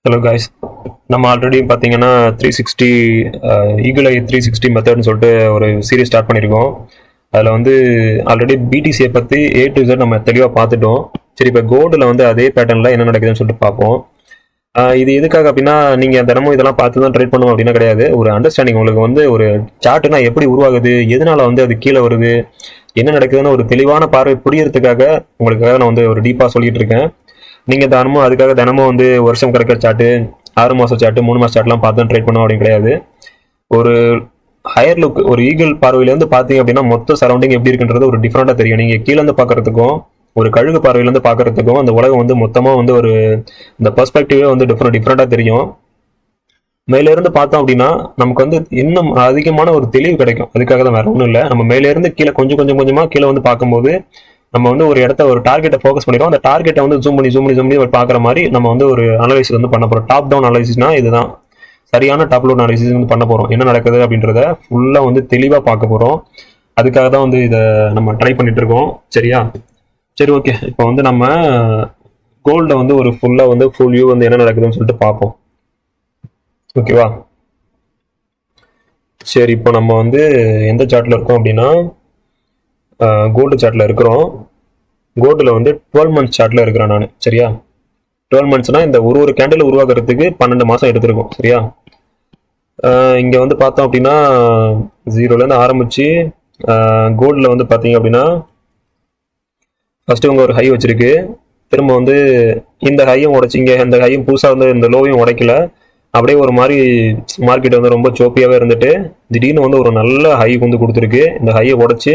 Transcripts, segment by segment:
Hello guys, நம்ம already பார்த்தீங்கன்னா 360 eagle eye 360 மெத்தட்னு சொல்லிட்டு ஒரு சீரிஸ் ஸ்டார்ட் பண்ணியிருக்கோம். அதில் வந்து ஆல்ரெடி பிடிசியை பற்றி A to Z நம்ம தெளிவாக பார்த்துட்டோம். சரி, இப்போ கோல்டில் வந்து அதே பேட்டர்னில் என்ன நடக்குதுன்னு சொல்லிட்டு பார்ப்போம். இது எதுக்காக அப்படின்னா, நீங்கள் தினமும் இதெல்லாம் பார்த்து தான் ட்ரேட் பண்ணுவோம் அப்படின்னா கிடையாது. ஒரு அண்டர்ஸ்டாண்டிங் உங்களுக்கு வந்து ஒரு சார்ட்டுனா எப்படி உருவாகுது, எதனால வந்து அது கீழே வருது, என்ன நடக்குதுன்னு ஒரு தெளிவான பார்வை புரியறதுக்காக உங்களுக்காக நான் வந்து ஒரு டீப்பாக சொல்லிட்டு இருக்கேன். நீங்கள் தினமும் வந்து வருஷம் கணக்கில் சார்ட்டு, 6 மாதம் சார்ட்டு, 3 மாதம் சார்ட்லாம் பார்த்து தான் ட்ரேட் பண்ணுவோம் அப்படின்னு கிடையாது. ஒரு ஹையர் லுக், ஒரு ஈகிள் பார்வையிலேருந்து பார்த்தீங்க அப்படின்னா மொத்த சரௌண்டிங் எப்படி இருக்குன்றது ஒரு டிஃப்ரெண்ட்டாக தெரியும். நீங்கள் கீழேருந்து பார்க்கறதுக்கும் ஒரு கழுகு பார்வையிலேருந்து பார்க்கறதுக்கும் அந்த உலகம் வந்து மொத்தமாக வந்து ஒரு இந்த பெர்ஸ்பெக்டிவே வந்து டிஃப்ரெண்ட்டாக தெரியும். மேலேருந்து பார்த்தோம் அப்படின்னா நமக்கு வந்து இன்னும் அதிகமான ஒரு தெளிவு கிடைக்கும். அதுக்காக தான், வேற ஒன்றும் இல்லை. நம்ம மேலேருந்து கீழே கொஞ்சமாக கீழே வந்து பார்க்கும்போது நம்ம வந்து ஒரு இடத்த, ஒரு டார்கெட்டை ஃபோக்கஸ் பண்ணிடுவோம். அந்த டார்கெட்டை வந்து ஜூம் பண்ணி பார்க்குற மாதிரி நம்ம வந்து ஒரு அனலைசிஸ் வந்து பண்ண போகிறோம். டாப் டவுன் அனலைசிஸ்னா இதுதான் சரியான டாப் டவுன் அனலைசிஸ் வந்து பண்ண போகிறோம். என்ன நடக்குது அப்படின்றத ஃபுல்லாக வந்து தெளிவாக பார்க்க போகிறோம். அதுக்காக தான் வந்து இதை நம்ம ட்ரை பண்ணிட்டு இருக்கோம். சரியா? சரி, ஓகே. இப்போ வந்து நம்ம கோல்டை வந்து ஒரு ஃபுல் வியூ வந்து என்ன நடக்குதுன்னு சொல்லிட்டு பார்ப்போம். ஓகேவா? சரி, இப்போ நம்ம வந்து எந்த சார்ட்டில் இருக்கோம் அப்படின்னா கோல்டு சார்ட்டில் இருக்கிறோம். கோல்டில் வந்து 12 மந்த்ஸ் சார்ட்டில் இருக்கிறேன் நான். சரியா? 12 மந்த்ஸ்னால் இந்த ஒரு கேண்டில் உருவாக்குறதுக்கு 12 மாதம் எடுத்திருக்கும். சரியா? இங்கே வந்து பார்த்தோம் அப்படின்னா 0லேருந்து ஆரம்பித்து கோல்டில் வந்து பார்த்தீங்க அப்படின்னா ஃபஸ்ட்டு இவங்க ஒரு ஹை வச்சுருக்கு. திரும்ப வந்து இந்த ஹையும் உடைச்சிங்க, இந்த ஹையும் புதுசாக வந்து இந்த லோவையும் உடைக்கல. அப்படியே ஒரு மாதிரி மார்க்கெட் வந்து ரொம்ப சோப்பியாகவே இருந்துட்டு திடீர்னு வந்து ஒரு நல்ல ஹை வந்து கொடுத்துருக்கு. இந்த ஹையை உடைச்சி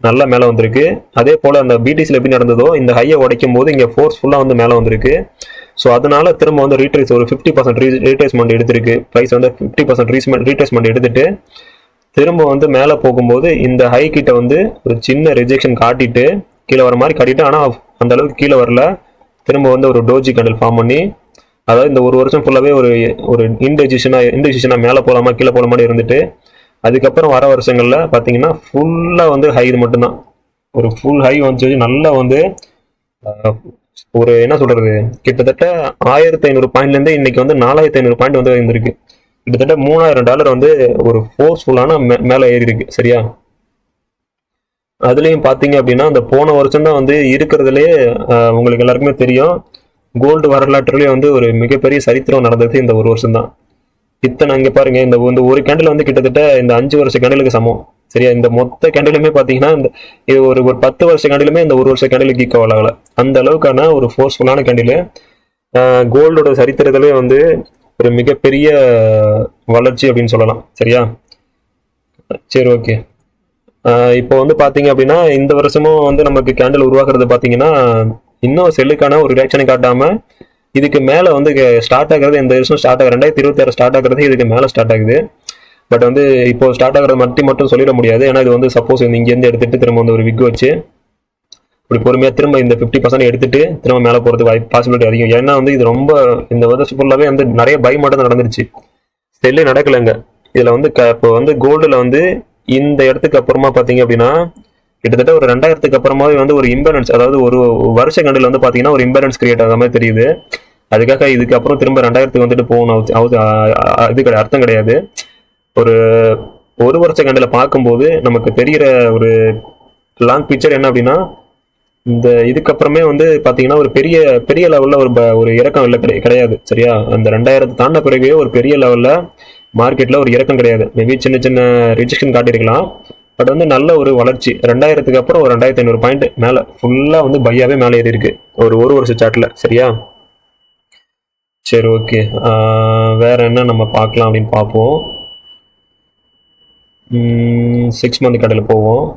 நல்லா மேலே வந்திருக்கு. அதே போல் அந்த பிடிசியில் எப்படி நடந்ததோ இந்த ஹையை உடைக்கும் போது இங்கே ஃபோர்ஸ்ஃபுல்லாக வந்து மேலே வந்திருக்கு. ஸோ அதனால திரும்ப வந்து ஒரு 50% ரீட்ரேஸ்மெண்ட் எடுத்திருக்கு. ப்ரைஸ் வந்து 50% ரீட்ரேஸ்மெண்ட் எடுத்துட்டு திரும்ப வந்து மேலே போகும்போது இந்த ஹை கிட்ட வந்து ஒரு சின்ன ரிஜெக்ஷன் காட்டிட்டு கீழே வர மாதிரி காட்டிட்டு, ஆனால் அந்த அளவுக்கு கீழே வரல. திரும்ப வந்து ஒரு டோஜி கேண்டில் ஃபார்ம் பண்ணி, அதாவது இந்த ஒரு வருஷம் ஃபுல்லாகவே ஒரு இன்டெசிஷனாக மேலே போகலாமா கீழே போகலாமான்னு இருந்துட்டு, அதுக்கப்புறம் வர வருஷங்களில் பார்த்தீங்கன்னா ஃபுல்லாக வந்து ஹை இது மட்டும்தான். ஒரு ஃபுல் ஹை வந்து நல்லா வந்து ஒரு என்ன சொல்கிறது, கிட்டத்தட்ட 1500 பாயிண்ட்லேருந்து இன்னைக்கு வந்து 4500 பாயிண்ட் வந்து இருந்திருக்கு. கிட்டத்தட்ட $3000 வந்து ஒரு ஃபோர்ஸ்ஃபுல்லான மேலே ஏறி இருக்கு. சரியா? அதுலேயும் பார்த்தீங்க அப்படின்னா அந்த போன வருஷம் தான் வந்து இருக்கிறதுலே உங்களுக்கு எல்லாருக்குமே தெரியும், கோல்டு வரலாற்றுலேயே வந்து ஒரு மிகப்பெரிய சரித்திரம் நடந்தது இந்த ஒரு வருஷம் தான். இத்தனை இங்கே பாருங்க, இந்த ஒரு கேண்டில் வந்து கிட்டத்தட்ட இந்த 5 வருஷ கேண்டிலுக்கு சமம். சரியா? இந்த மொத்த கேண்டிலுமே பார்த்தீங்கன்னா இது ஒரு 10 வருஷ கேண்டிலுமே இந்த ஒரு வருஷ கேண்டிலுக்கு ஈக்குவல் ஆகல. அந்த அளவுக்கான ஒரு ஃபோர்ஸ்ஃபுல்லான கேண்டில் கோல்டோட சரித்திரத்திலே வந்து ஒரு மிகப்பெரிய வளர்ச்சி அப்படின்னு சொல்லலாம். சரியா? சரி, ஓகே. இப்போ வந்து பார்த்தீங்க அப்படின்னா இந்த வருஷமும் வந்து நமக்கு கேண்டில் உருவாக்குறது பார்த்தீங்கன்னா இன்னும் செல்லுக்கான ஒரு ரியாக்ஷனை காட்டாமல் இதுக்கு மேலே வந்து ஸ்டார்ட் ஆகிறது. இந்த வருஷம் ஸ்டார்ட் ஆகுது, 2026 ஸ்டார்ட் ஆகுறது இதுக்கு மேலே ஸ்டார்ட் ஆகுது. பட் வந்து இப்போ ஸ்டார்ட் ஆகிறது மட்டும் சொல்லிட முடியாது. ஏன்னா இது வந்து சப்போஸ் இங்கேருந்து எடுத்துட்டு திரும்ப வந்து ஒரு விக் வச்சு இப்படி பொறுமையாக திரும்ப இந்த 50% எடுத்துட்டு திரும்ப மேலே போகிறதுக்கு பாசிபிலிட்டி அதிகம். ஏன்னா வந்து இது ரொம்ப இந்த வருஷம் ஃபுல்லாகவே வந்து நிறைய பை மட்டும் நடந்துருச்சு, செல்லு நடக்கலைங்க. இதில் வந்து இப்போ வந்து கோல்டில் வந்து இந்த இடத்துக்கு அப்புறமா பார்த்தீங்க அப்படின்னா கிட்டத்தட்ட ஒரு 2000க்கு அப்புறமாவே வந்து ஒரு இம்பேலன்ஸ், அதாவது ஒரு வருஷ கண்டில் வந்து பார்த்தீங்கன்னா ஒரு இம்பேலன்ஸ் கிரியேட் ஆகாம தெரியுது. அதுக்காக இதுக்கப்புறம் திரும்ப 2000க்கு வந்துட்டு போகணும் இது அர்த்தம் கிடையாது. ஒரு வருஷ கண்டில் பார்க்கும்போது நமக்கு தெரிகிற ஒரு லாங் பிக்சர் என்ன அப்படின்னா, இந்த இதுக்கப்புறமே வந்து பார்த்தீங்கன்னா ஒரு பெரிய லெவலில் ஒரு இறக்கம் இல்லை, கிடையாது. சரியா? அந்த 2000 தாண்ட பிறகு ஒரு பெரிய லெவலில் மார்க்கெட்டில் ஒரு இறக்கம் கிடையாது. மேபி சின்ன ரிஜெக்ஷன் காட்டியிருக்கலாம். பட் வந்து நல்ல ஒரு வளர்ச்சி. 2000க்கு அப்புறம் ஒரு 2500 பாயிண்ட் மேலே ஃபுல்லாக வந்து பையாவே மேலே ஏறி இருக்கு ஒரு வருஷ சார்ட்டில். சரியா? சரி, ஓகே. வேற என்ன நம்ம பார்க்கலாம் அப்படின்னு பார்ப்போம். 6 மந்த் கடையில் போவோம்.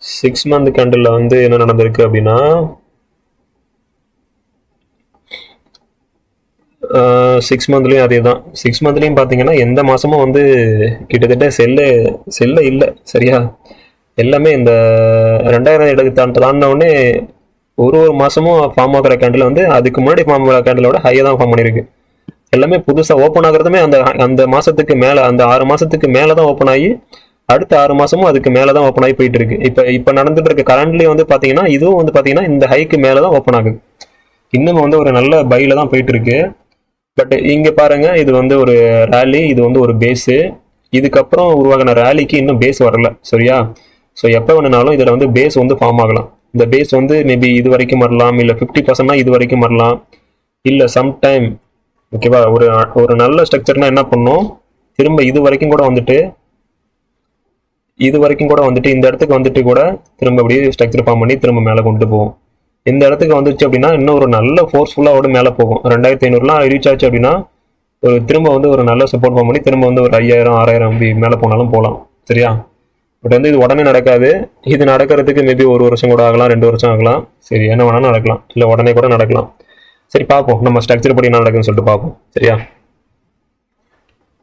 6 மந்த் கேண்டில் வந்து என்ன நடந்திருக்கு அப்படின்னா 6 மந்த்லேயும் அதே தான். 6 மந்த்லேயும் பார்த்தீங்கன்னா எந்த மாதமும் வந்து கிட்டத்தட்ட செல்ல இல்லை. சரியா? எல்லாமே இந்த 2000 இடத்துக்கு தாண்டினவுடனே ஒரு மாதமும் ஃபார்ம் ஆகிற கேண்டில் வந்து அதுக்கு முன்னாடி ஃபார்ம் ஆகிற கேண்டிலோட ஹையை தான் ஃபார்ம் பண்ணியிருக்கு. எல்லாமே புதுசாக ஓப்பன் ஆகிறதுமே அந்த மாதத்துக்கு மேலே, அந்த 6 மாதத்துக்கு மேலே தான் ஓப்பன் ஆகி அடுத்த 6 மாசமும் அதுக்கு மேலதான் ஓப்பன் ஆகி போயிட்டு இருக்கு. இப்ப நடந்துட்டு இருக்க கரண்ட்லயே வந்து பாத்தீங்கன்னா இதுவும் வந்து பாத்தீங்கன்னா இந்த ஹைக்கு மேலதான் ஓப்பன் ஆகுது. இன்னும் வந்து ஒரு நல்ல பைல தான் போயிட்டு இருக்கு. பட் இங்க பாருங்க, இது வந்து ஒரு ரேலி, இது வந்து ஒரு பேஸு. இதுக்கப்புறம் உருவாகின ரேலிக்கு இன்னும் பேஸ் வரல, சரியா? ஸோ எப்போ வேணுனாலும் இதில் வந்து பேஸ் வந்து ஃபார்ம் ஆகலாம். இந்த பேஸ் வந்து மேபி இது வரைக்கும் வரலாம், இல்லை 50%னா இது வரைக்கும் வரலாம், இல்லை சம்டைம், ஓகேவா? ஒரு ஒரு நல்ல ஸ்ட்ரக்சர்னா என்ன பண்ணும், திரும்ப இது வரைக்கும் கூட வந்துட்டு இந்த இடத்துக்கு வந்துட்டு கூட திரும்ப அப்படியே ஸ்ட்ரக்சர் ஃபார்ம் பண்ணி திரும்ப மேலே கொண்டு போகும். இந்த இடத்துக்கு வந்துச்சு அப்படின்னா இன்னும் ஒரு நல்ல ஃபோர்ஸ்ஃபுல்லாக மேலே போகும். 2500 ரீச் ஆச்சு அப்படின்னா ஒரு திரும்ப வந்து ஒரு நல்ல சப்போர்ட் ஃபார்ம் பண்ணி திரும்ப வந்து ஒரு 5000 6000 மேலே போனாலும் போகலாம், சரியா? பட் வந்து இது உடனே நடக்காது. இது நடக்கிறதுக்கு மேபி 1 வருஷம் கூட ஆகலாம், 2 வருஷம் ஆகலாம். சரி, என்ன வேணாலும் நடக்கலாம், இல்லை உடனே கூட நடக்கலாம். சரி, பார்ப்போம், நம்ம ஸ்ட்ரக்சர் படி என்ன நடக்குதுன்னு சொல்லிட்டு பார்ப்போம், சரியா?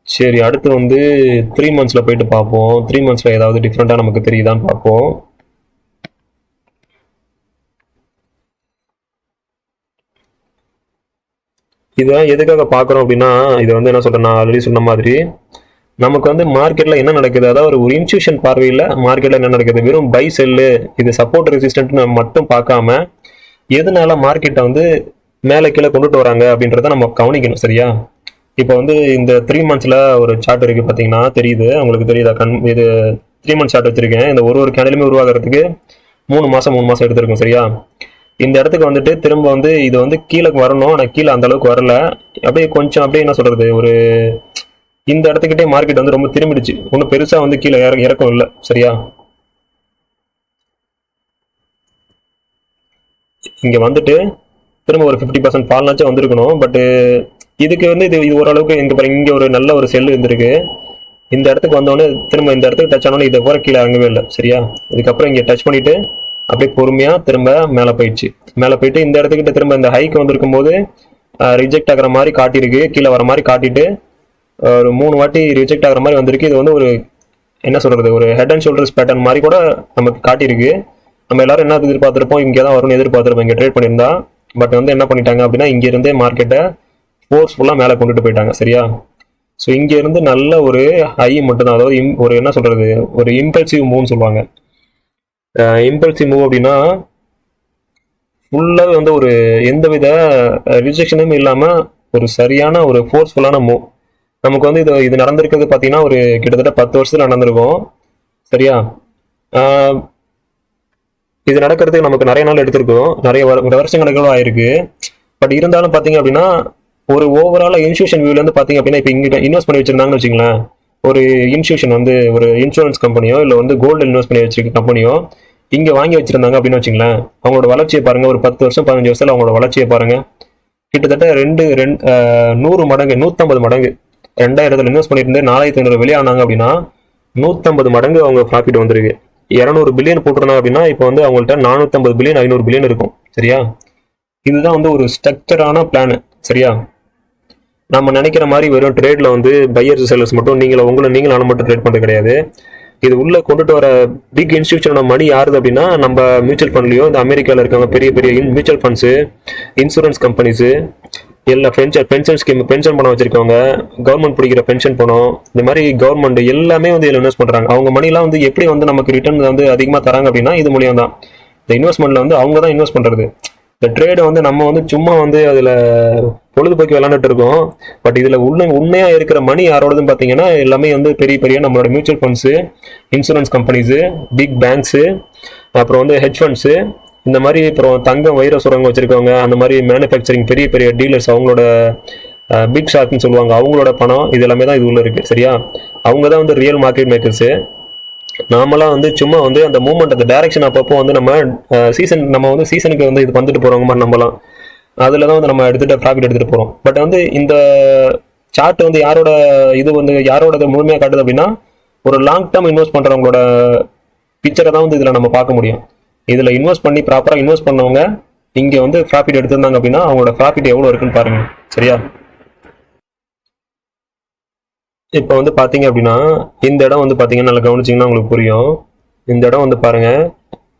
சரி, அடுத்து வந்து 3 monthsல போயிட்டு பார்ப்போம். 3 monthsல ஏதாவது டிஃப்ரெண்ட்டாக நமக்கு தெரியுதான்னு பார்ப்போம். இதெல்லாம் எதுக்காக பார்க்குறோம் அப்படின்னா, இதை வந்து என்ன சொல்கிறேன், நான் ஆல்ரெடி சொன்ன மாதிரி நமக்கு வந்து மார்க்கெட்டில் என்ன நடக்குது, அதாவது ஒரு இன்ஸ்டியூஷன் பார்வையில் மார்க்கெட்டில் என்ன நடக்குது, வெறும் பை செல்லு, இது சப்போர்ட் ரெசிஸ்டன்ட்னு மட்டும் பார்க்காம எதனால மார்க்கெட்டை வந்து மேலே கீழே கொண்டுட்டு வராங்க அப்படின்றத நம்ம கவனிக்கணும், சரியா? இப்போ வந்து இந்த 3 monthsல ஒரு சார்ட் இருக்குது, பார்த்தீங்கன்னா தெரியுது உங்களுக்கு, தெரியுதா? இது 3 month சார்ட் வச்சுருக்கேன். இந்த ஒரு கேண்டலுமே உருவாகிறதுக்கு 3 மாதம் எடுத்திருக்கும், சரியா? இந்த இடத்துக்கு வந்துட்டு திரும்ப வந்து இது வந்து கீழே வரணும், ஆனால் கீழே அந்த அளவுக்கு வரல. அப்படியே கொஞ்சம் அப்படியே என்ன சொல்கிறது, ஒரு இந்த இடத்துக்கிட்டே மார்க்கெட் வந்து ரொம்ப திரும்பிடுச்சு. ஒன்றும் பெருசாக வந்து கீழே இறக்கம் இல்லை, சரியா? இங்கே வந்துட்டு திரும்ப ஒரு 50% ஃபால்னாச்சும் வந்திருக்கணும். பட்டு இதுக்கு வந்து இது ஓரளவுக்கு இங்கே ஒரு நல்ல ஒரு செல்லு இருந்திருக்கு. இந்த இடத்துக்கு வந்தோடனே திரும்ப இந்த இடத்துக்கு டச் ஆனோன்னு இதை போகிற கீழே இறங்கவே இல்லை, சரியா? இதுக்கப்புறம் இங்கே டச் பண்ணிவிட்டு அப்படியே பொறுமையாக திரும்ப மேலே போயிட்டு இந்த இடத்துக்கிட்ட திரும்ப இந்த ஹைக்கு வந்திருக்கும் போது ரிஜெக்ட் ஆகிற மாதிரி காட்டியிருக்கு, கீழே வர மாதிரி காட்டிட்டு ஒரு 3 வாட்டி ரிஜெக்ட் ஆகிற மாதிரி வந்திருக்கு. இது வந்து ஒரு என்ன சொல்கிறது, ஒரு ஹெட் அண்ட் ஷோல்டர்ஸ் பேட்டர்ன் மாதிரி கூட நமக்கு காட்டியிருக்கு. நம்ம எல்லாரும் என்ன எதிர்பார்த்துருப்போம், இங்கே தான் வரும்னு எதிர்பார்த்துருப்போம் இங்கே ட்ரேட் பண்ணியிருந்தா. பட் வந்து என்ன பண்ணிட்டாங்க அப்படின்னா, இங்கேருந்தே மார்க்கெட்டை ஃபோர்ஸ்ஃபுல்லாக மேலே கொண்டுட்டு போயிட்டாங்க, சரியா? ஸோ இங்கேருந்து நல்ல ஒரு ஹை மட்டும் தான், அதாவது ஒரு என்ன சொல்கிறது, ஒரு இம்பல்சிவ் மூவ்னு சொல்லுவாங்க. இம்பல்சிவ் மூவ் அப்படின்னா ஃபுல்லாகவே வந்து ஒரு எந்தவித ரிஜெக்ஷனும் இல்லாமல் ஒரு சரியான ஒரு ஃபோர்ஸ்ஃபுல்லான மூவ். நமக்கு வந்து இது நடந்திருக்கிறது பார்த்தீங்கன்னா ஒரு கிட்டத்தட்ட 10 வருஷத்துல நடந்திருக்கும், சரியா? இது நடக்கிறதுக்கு நமக்கு நிறைய நாள் எடுத்திருக்கும், நிறைய வருஷ கணக்கில் ஆயிருக்கு. பட் இருந்தாலும் பார்த்தீங்க அப்படின்னா ஒரு ஓவராலாக இன்ஸ்டியூஷன் வியூலேருந்து பார்த்தீங்க அப்படின்னா இப்போ இங்கே இன்வெஸ்ட் பண்ணி வச்சிருந்தாங்கன்னு வச்சுங்களேன். ஒரு இன்ஸ்டியூஷன் வந்து ஒரு இன்சூரன்ஸ் கம்பெனியோ இல்லை வந்து கோல்டு இன்வெஸ்ட் பண்ணி வச்சிருக்க கம்பெனியோ இங்கே வாங்கி வச்சிருந்தாங்க அப்படின்னு வச்சுங்களேன். அவங்களோட வளர்ச்சியை பாருங்க, ஒரு 10 வருஷம் 15 வருஷத்துல அவங்களோட வளர்ச்சியை பாருங்க. கிட்டத்தட்ட 100 மடங்கு 150 மடங்கு. 2000 இன்வெஸ்ட் பண்ணிட்டு 4500 வெளியானாங்க அப்படின்னா 150 மடங்கு அவங்க ப்ராஃபிட் வந்திருக்கு. 200 பில்லியன் போட்டிருந்தாங்க அப்படின்னா இப்போ வந்து அவங்கள்ட்ட 450 பில்லியன் 500 பில்லியன் இருக்கும், சரியா? இதுதான் வந்து ஒரு ஸ்ட்ரக்சரான பிளான், சரியா? நம்ம நினைக்கிற மாதிரி வெறும் ட்ரேட்ல வந்து பையர்ஸ் செல்லர்ஸ் மட்டும் நீங்களும் மட்டும் ட்ரேட் பண்ணுறது கிடையாது. இது உள்ள கொண்டுட்டு வர பிக் இன்ஸ்டியூஷனோட மணி யாருது அப்படின்னா நம்ம மியூச்சுவல் ஃபண்ட்லயோ இந்த அமெரிக்காவில் இருக்காங்க பெரிய பெரிய மியூச்சுவல் ஃபண்ட்ஸு, இன்சூரன்ஸ் கம்பெனிஸு, எல்லா பென்ஷன் ஸ்கீம், பென்ஷன் பணம் வச்சிருக்கவங்க, கவர்மெண்ட் பிடிக்கிற பென்ஷன் பணம், இந்த மாதிரி கவர்மெண்ட் எல்லாமே வந்து இதில் இன்வெஸ்ட் பண்ணுறாங்க. அவங்க மணிலாம் வந்து எப்படி வந்து நமக்கு ரிட்டர்ன் வந்து அதிகமாக தராங்க அப்படின்னா இது மூலியம் தான். இந்த இன்வெஸ்ட்மெண்ட்ல வந்து அவங்க தான் இன்வெஸ்ட் பண்ணுறது. இந்த ட்ரேடை வந்து நம்ம வந்து சும்மா வந்து அதில் பொழுதுபோக்கி விளாண்டுட்டு இருக்கோம். பட் இதில் உண்மையாக இருக்கிற மணி யாரோடதுன்னு பார்த்தீங்கன்னா எல்லாமே வந்து பெரிய பெரிய நம்மளோட mutual funds, insurance companies, big banks, அப்புறம் வந்து ஹெட்ஜ் ஃபண்ட்ஸு, இந்த மாதிரி அப்புறம் தங்கம் வைர சுரங்கம் வச்சுருக்கவங்க, அந்த மாதிரி மேனுஃபேக்சரிங் பெரிய பெரிய டீலர்ஸ், அவங்களோட பிக் ஷார்க்னு சொல்லுவாங்க, அவங்களோட பணம் இது எல்லாமே தான் இது உள்ள இருக்குது, சரியா? அவங்க தான் வந்து ரியல் மார்க்கெட் மேக்கர்ஸு. நாமெல்லாம் வந்து சும்மா வந்து அந்த மூவ்மெண்ட், அந்த டைரக்ஷன் அப்பப்போ வந்து நம்ம சீசனுக்கு வந்து இது வந்துட்டு போகிறவங்க மாதிரி நம்பலாம். அதில் தான் வந்து நம்ம ப்ராஃபிட் எடுத்துகிட்டு போகிறோம். பட் வந்து இந்த சார்ட் வந்து யாரோட முழுமையாக காட்டுது அப்படின்னா ஒரு லாங் டேர்ம் இன்வெஸ்ட் பண்ணுறவங்களோட பிக்சரை தான் வந்து இதில் நம்ம பார்க்க முடியும். இதில் இன்வெஸ்ட் பண்ணி ப்ராப்பராக இன்வெஸ்ட் பண்ணவங்க இங்கே வந்து ப்ராஃபிட் எடுத்திருந்தாங்க அப்படின்னா அவங்களோட ப்ராஃபிட் எவ்வளோ இருக்குன்னு பாருங்க, சரியா? இப்போ வந்து பார்த்தீங்க அப்படின்னா இந்த இடம் வந்து பார்த்தீங்கன்னா நல்லா கவனிச்சிங்கன்னா உங்களுக்கு புரியும். இந்த இடம் வந்து பாருங்க,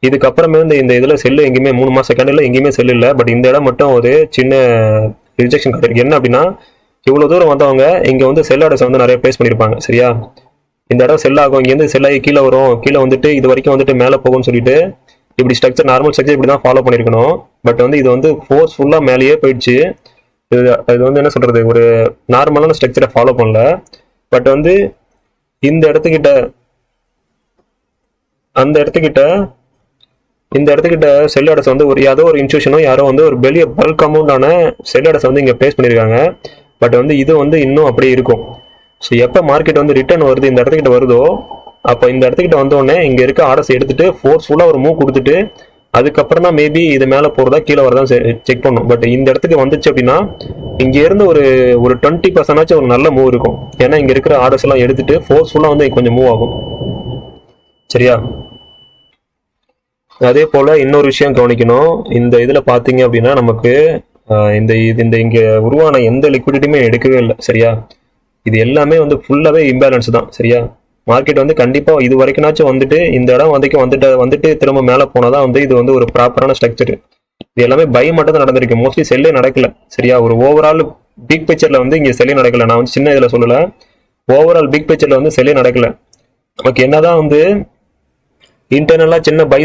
இதுக்கப்புறமே இந்த இதில் செல்லு எங்கேயுமே 3 மாதம் செகண்டில் எங்கேயுமே செல்லு இல்லை. பட் இந்த இடம் மட்டும் ஒரு சின்ன ரிஜெக்ஷன் காட்டிருக்கு. என்ன அப்படின்னா இவ்வளோ தூரம் வந்தவங்க இங்கே வந்து செல் ஆர்டர்ஸ் வந்து நிறைய பிளேஸ் பண்ணியிருப்பாங்க, சரியா? இந்த இடம் செல் ஆகும், இங்கேருந்து செல் ஆகி கீழே வரும், கீழே வந்துட்டு இது வரைக்கும் வந்துட்டு மேலே போகும்னு சொல்லிட்டு இப்படி ஸ்ட்ரக்சர், நார்மல் ஸ்ட்ரக்சர் இப்படி தான் ஃபாலோ பண்ணியிருக்கணும். பட் வந்து இது வந்து ஃபோர்ஸ்ஃபுல்லாக மேலேயே போயிடுச்சு. இது வந்து என்ன சொல்றது, ஒரு நார்மலான ஸ்ட்ரக்சரை ஃபாலோ பண்ணல. பட் வந்து இந்த இடத்துக்கிட்ட அந்த இடத்துக்கிட்ட இந்த இடத்துக்கிட்ட செல் அடஸ் வந்து ஒரு ஏதோ ஒரு இன்ஸ்டியூஷனோ யாரோ வந்து ஒரு பெரிய பல்க் அமௌண்டான செல் அடஸ் வந்து இங்கே பிளேஸ் பண்ணியிருக்காங்க. பட் வந்து இது வந்து இன்னும் அப்படியே இருக்கும். ஸோ எப்போ மார்க்கெட் வந்து ரிட்டர்ன் வருது, இந்த இடத்துக்கிட்ட வருதோ, அப்போ இந்த இடத்துக்கிட்ட வந்தோடனே இங்கே இருக்க ஆர்டர்ஸ் எடுத்துட்டு ஃபோர்ஸ்ஃபுல்லாக ஒரு மூவ் கொடுத்துட்டு அதுக்கப்புறம் தான் மேபி இது மேலே போகிறதா கீழே வரதான் செக் பண்ணும். பட் இந்த இடத்துக்கு வந்துச்சு அப்படின்னா இங்கே இருந்து ஒரு 20% ஒரு நல்ல மூவ் இருக்கும். ஏன்னா இங்கே இருக்கிற ஆர்டர்ஸ் எல்லாம் எடுத்துட்டு ஃபோர்ஸ்ஃபுல்லாக வந்து கொஞ்சம் மூவ் ஆகும். சரியா? அதே போல் இன்னொரு விஷயம் கவனிக்கணும். இந்த இதில் பார்த்தீங்க அப்படின்னா நமக்கு இந்த இங்கே உருவான எந்த லிக்விடிட்டியுமே எடுக்கவே இல்லை. சரியா? இது எல்லாமே வந்து ஃபுல்லாகவே இம்பேலன்ஸ் தான். சரியா? மார்க்கெட் வந்து கண்டிப்பாக இது வரைக்கும்னாச்சும் வந்துட்டு இந்த இடம் வந்துட்டு திரும்ப மேலே போனால் தான் வந்து இது வந்து ஒரு ப்ராப்பரான ஸ்ட்ரக்சர். இது எல்லாமே பை மட்டும் தான் நடந்திருக்கு, மோஸ்ட்லி செல்லே நடக்கல. சரியா? ஒரு ஓவரால் பிக் பிக்சரில் வந்து இங்கே செல்லே நடக்கல. நான் வந்து சின்ன இதில் சொல்லலை, ஓவரால் பிக் பிக்சரில் வந்து செல்லே நடக்கல. நமக்கு என்னதான் வந்து இன்டர்னலாக சின்ன பை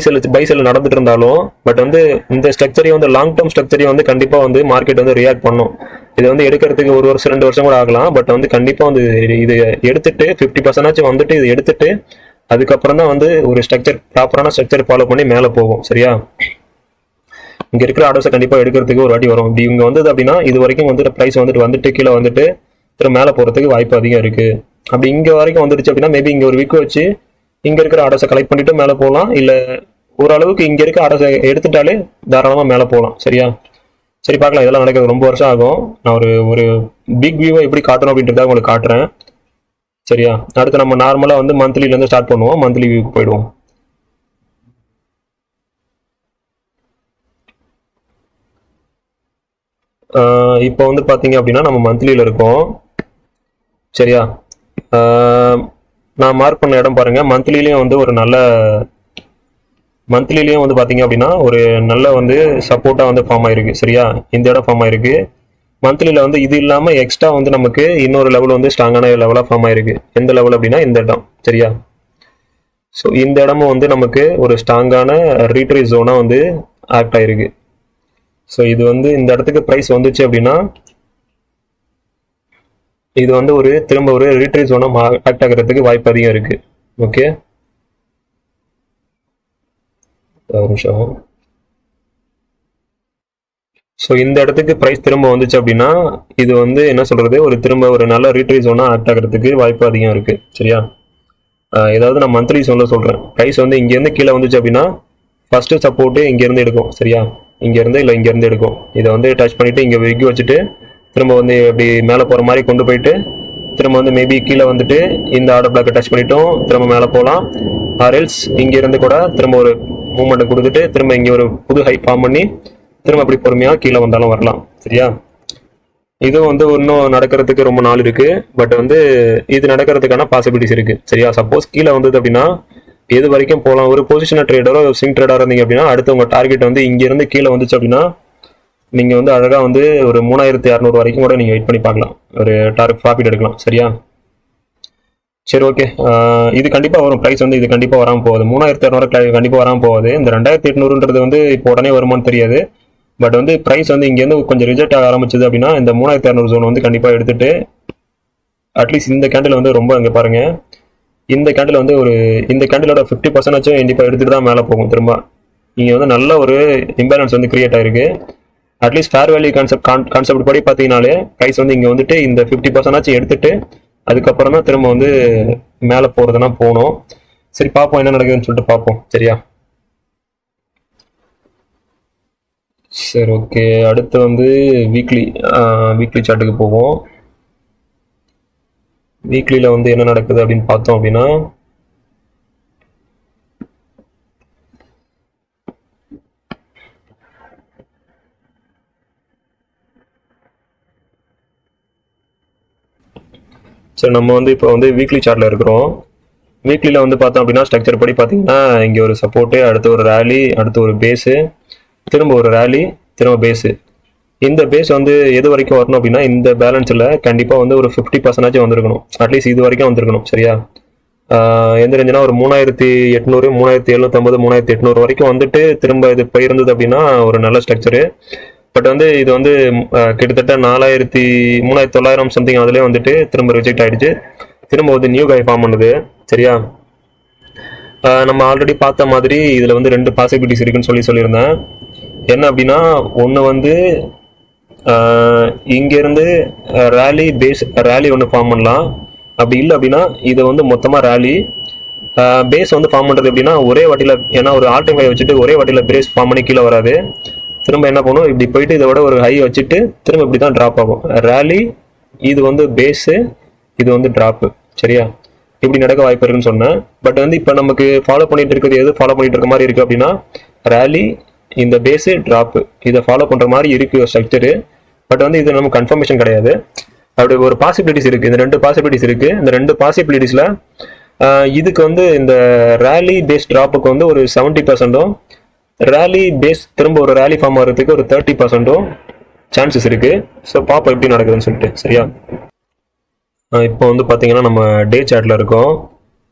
செல் நடந்துட்டு இருந்தாலும் பட் வந்து இந்த ஸ்ட்ரக்சரையும் வந்து லாங் டேர்ம் ஸ்ட்ரக்சரையும் வந்து கண்டிப்பாக வந்து மார்க்கெட் வந்து ரியாக்ட் பண்ணும். இது வந்து எடுக்கிறதுக்கு 1 வருஷம் 2 வருஷம் கூட ஆகலாம். பட் வந்து கண்டிப்பாக வந்து இது எடுத்துட்டு 50% வந்துட்டு இது எடுத்துட்டு அதுக்கப்புறம் தான் வந்து ஒரு ப்ராப்பரான ஸ்ட்ரக்சர் ஃபாலோ பண்ணி மேலே போகும். சரியா? இங்கே இருக்கிற ஆர்டர்ஸை கண்டிப்பாக எடுக்கிறதுக்கு ஒரு வாட்டி வரும். இப்படி இவங்க வந்தது அப்படின்னா இது வரைக்கும் வந்துட்டு ப்ரைஸ் வந்துட்டு கீழே வந்துட்டு திரும்ப மேலே போகிறதுக்கு வாய்ப்பு அதிகம் இருக்குது. அப்படி இங்கே வரைக்கும் வந்துடுச்சு அப்படின்னா மேபி இங்கே ஒரு வீக் வச்சு இங்கே இருக்கிற ஆர்டர்ஸை கலெக்ட் பண்ணிட்டு மேலே போகலாம். இல்லை ஓரளவுக்கு இங்கே இருக்க ஆர்டர்ஸை எடுத்துட்டாலே தாராளமாக மேலே போகலாம். சரியா? சரி, பார்க்கலாம். இதெல்லாம் நடக்கிறது ரொம்ப வருஷம் ஆகும். நான் ஒரு பிக் வியூவை எப்படி காட்டணும் அப்படின்றத உங்களுக்கு காட்டுறேன். சரியா? அடுத்து நம்ம நார்மலாக வந்து மந்த்லிலேருந்து ஸ்டார்ட் பண்ணுவோம். மந்த்லி வியூக்கு போயிடுவோம். இப்போ வந்து பார்த்தீங்க அப்படின்னா நம்ம மந்த்லியில் இருக்கோம். சரியா? நான் மார்க் பண்ண இடம் பாருங்க. மந்த்லிலையும் வந்து வந்து பார்த்தீங்க அப்படின்னா ஒரு நல்ல வந்து சப்போர்ட்டாக வந்து ஃபார்ம் ஆயிருக்கு. சரியா? இந்த இடம் ஃபார்ம் ஆயிருக்கு. மந்த்லியில் வந்து இது இல்லாமல் எக்ஸ்ட்ரா வந்து நமக்கு இன்னொரு லெவல் வந்து ஸ்ட்ராங்கான லெவலாக ஃபார்ம் ஆயிருக்கு. எந்த லெவல் அப்படின்னா இந்த இடம். சரியா? ஸோ இந்த இடமும் வந்து நமக்கு ஒரு ஸ்ட்ராங்கான ரீட்ரேஸ் ஜோனாக வந்து ஆக்ட் ஆயிருக்கு. ஸோ இது வந்து இந்த இடத்துக்கு ப்ரைஸ் வந்துச்சு அப்படின்னா இது வந்து திரும்ப ஒரு ரீட்ரேஸ் ஜோனாக ஆக்ட் ஆகிறதுக்கு வாய்ப்பு அதிகம் இருக்கு. ஓகே, ஒரு நிமிஷம். ஸோ இந்த இடத்துக்கு ப்ரைஸ் திரும்ப வந்துச்சு அப்படின்னா இது வந்து என்ன சொல்றது, திரும்ப ஒரு நல்ல ரீட்ரேஸ் ஜோனாக ஆக்ட் ஆகிறதுக்கு வாய்ப்பு அதிகம் இருக்கு. சரியா? ஏதாவது நான் மந்த்லி சொல்றேன். ப்ரைஸ் வந்து இங்கேருந்து கீழே வந்துச்சு அப்படின்னா ஃபர்ஸ்ட் சப்போர்ட்டு இங்கேருந்து எடுக்கும். சரியா? இங்கேருந்து இல்லை இங்கேருந்து எடுக்கும். இதை வந்து டச் பண்ணிட்டு இங்கே விக்கி வச்சுட்டு திரும்ப வந்து இப்படி மேலே போகிற மாதிரி கொண்டு போயிட்டு திரும்ப வந்து மேபி கீழே வந்துட்டு இந்த ஆர்டர் பிளாக்கை டச் பண்ணிட்டோம், திரும்ப மேலே போகலாம். ஆர்எல்ஸ் இங்கேருந்து கூட திரும்ப ஒரு மூவ்மெண்ட் கொடுத்துட்டு திரும்ப இங்கே ஒரு புது ஹை ஃபார்ம் பண்ணி திரும்ப அப்படி பொறுமையாக கீழே வந்தாலும் வரலாம். சரியா? இது வந்து இன்னும் நடக்கிறதுக்கு ரொம்ப நாள் இருக்கு. பட் வந்து இது நடக்கிறதுக்கான பாசிபிலிட்டிஸ் இருக்கு. சரியா? சப்போஸ் கீழே வந்தது அப்படின்னா எது வரைக்கும் போகலாம். ஒரு பொசிஷனல் ட்ரேடரோ ஸ்விங் ட்ரேடரோ இருந்தீங்க அப்படின்னா அடுத்து உங்க டார்கெட் வந்து இங்கிருந்து கீழே வந்துச்சு அப்படின்னா நீங்க வந்து அழகா வந்து ஒரு 3600 வரைக்கும் கூட நீங்க வெயிட் பண்ணி பார்க்கலாம். ஒரு ப்ராஃபிட் எடுக்கலாம். சரியா? சரி, ஓகே. இது கண்டிப்பா வரும். ப்ரைஸ் வந்து இது கண்டிப்பா வராமல் போகுது. 3600 கண்டிப்பா வராமல் போகுது. இந்த 2800ன்றது வந்து இப்போ உடனே வருமானு தெரியாது. பட் வந்து ப்ரைஸ் வந்து இங்கேருந்து கொஞ்சம் ரிஜெக்ட் ஆக ஆரம்பிச்சது அப்படின்னா இந்த 3600 ஜோன் வந்து கண்டிப்பா எடுத்துட்டு அட்லீஸ்ட் இந்த கேண்டில் வந்து ரொம்ப இங்கே பாருங்க, இந்த கேண்டில் வந்து இந்த கேண்டிலோட 50% கண்டிப்பாக எடுத்துட்டு தான் மேலே போகும். திரும்ப இங்கே வந்து நல்ல ஒரு இம்பேலன்ஸ் வந்து கிரியேட் ஆயிருக்கு. அட்லீஸ்ட் ஃபேர் வேல்யூ கான்செப்ட் படி பார்த்தீங்கனாலே ப்ரைஸ் வந்து இங்கே வந்துட்டு இந்த 50% எடுத்துட்டு அதுக்கப்புறம் தான் திரும்ப வந்து மேலே போகிறதுனா போகணும். சரி, பார்ப்போம் என்ன நடக்குதுன்னு சொல்லிட்டு பார்ப்போம். சரியா? சரி, ஓகே. அடுத்து வந்து வீக்லி சார்ட்டுக்கு போவோம். வீக்லியில் வந்து என்ன நடக்குது அப்படின்னு பார்த்தோம் அப்படின்னா சரி, நம்ம வந்து இப்போ வந்து வீக்லி சார்ட்டில் இருக்கிறோம். வீக்லியில் வந்து பார்த்தோம் அப்படின்னா ஸ்ட்ரக்சர் படி பார்த்தீங்கன்னா இங்கே ஒரு சப்போர்ட்டு, அடுத்து ஒரு ரேலி, அடுத்து ஒரு பேஸு, திரும்ப ஒரு ரேலி, திரும்ப பேஸு. இந்த பேஸ் வந்து எது வரைக்கும் வரணும் அப்படின்னா இந்த பேலன்ஸில் கண்டிப்பாக வந்து ஒரு 50% வந்திருக்கணும். அட்லீஸ்ட் இது வரைக்கும் வந்திருக்கணும். சரியா? எந்த ரேஞ்சுனா ஒரு 3800 3750 3800 வரைக்கும் வந்துட்டு திரும்ப இது போயிருந்தது அப்படின்னா ஒரு நல்ல ஸ்ட்ரக்சரு. பட் வந்து இது வந்து கிட்டத்தட்ட 3900 சம்திங் அதுலேயே வந்துட்டு திரும்ப ரிஜெக்ட் ஆகிடுச்சு. திரும்ப வந்து நியூ ஹை ஃபார்ம் பண்ணுது. சரியா, நம்ம ஆல்ரெடி பார்த்த மாதிரி இதில் வந்து 2 பாசிபிலிட்டிஸ் இருக்குன்னு சொல்லியிருந்தேன். என்ன அப்படின்னா, ஒன்று வந்து இங்கேருந்து ரேலி ஒன்று ஃபார்ம் பண்ணலாம். அப்படி இல்லை அப்படின்னா இதை வந்து மொத்தமாக ரேலி பேஸ் வந்து ஃபார்ம் பண்ணுறது எப்படின்னா ஒரே வாட்டியில், ஏன்னா ஒரு ஆல் டைம் ஹை வச்சுட்டு ஒரே வாட்டியில் பேஸ் ஃபார்ம் பண்ணி கீழே வராது. திரும்ப என்ன பண்ணும், இப்படி போயிட்டு இதோட ஒரு ஹை வச்சுட்டு திரும்ப இப்படி தான் ட்ராப் ஆகும். ரேலி இது வந்து பேஸு, இது வந்து ட்ராப்பு. சரியா, இப்படி நடக்க வாய்ப்பு இருக்குன்னு சொன்னேன். பட் வந்து இப்போ நமக்கு ஃபாலோ பண்ணிட்டு இருக்கிறது எது ஃபாலோ பண்ணிட்டு இருக்க மாதிரி இருக்குது அப்படின்னா ரேலி, இந்த பேஸு, ட்ராப்பு, இதை ஃபாலோ பண்ணுற மாதிரி இருக்குது ஸ்ட்ரக்சரு. பட் வந்து இது நமக்கு கன்ஃபர்மேஷன் கிடையாது. அப்படி ஒரு பாசிபிலிட்டிஸ் இருக்குது. இந்த 2 பாசிபிலிட்டிஸ் இருக்குது. இந்த 2 பாசிபிலிட்டிஸில் இதுக்கு வந்து இந்த ரேலி பேஸ் ட்ராப்புக்கு வந்து ஒரு 70%, ரேலி பேஸ் திரும்ப ஒரு ரேலி ஃபார்ம் ஆகிறதுக்கு ஒரு 30% சான்சஸ் இருக்குது. ஸோ பார்ப்போம் எப்படி நடக்குதுன்னு சொல்லிட்டு. சரியா, இப்போ வந்து பார்த்தீங்கன்னா நம்ம டே சார்ட்டில் இருக்கோம்.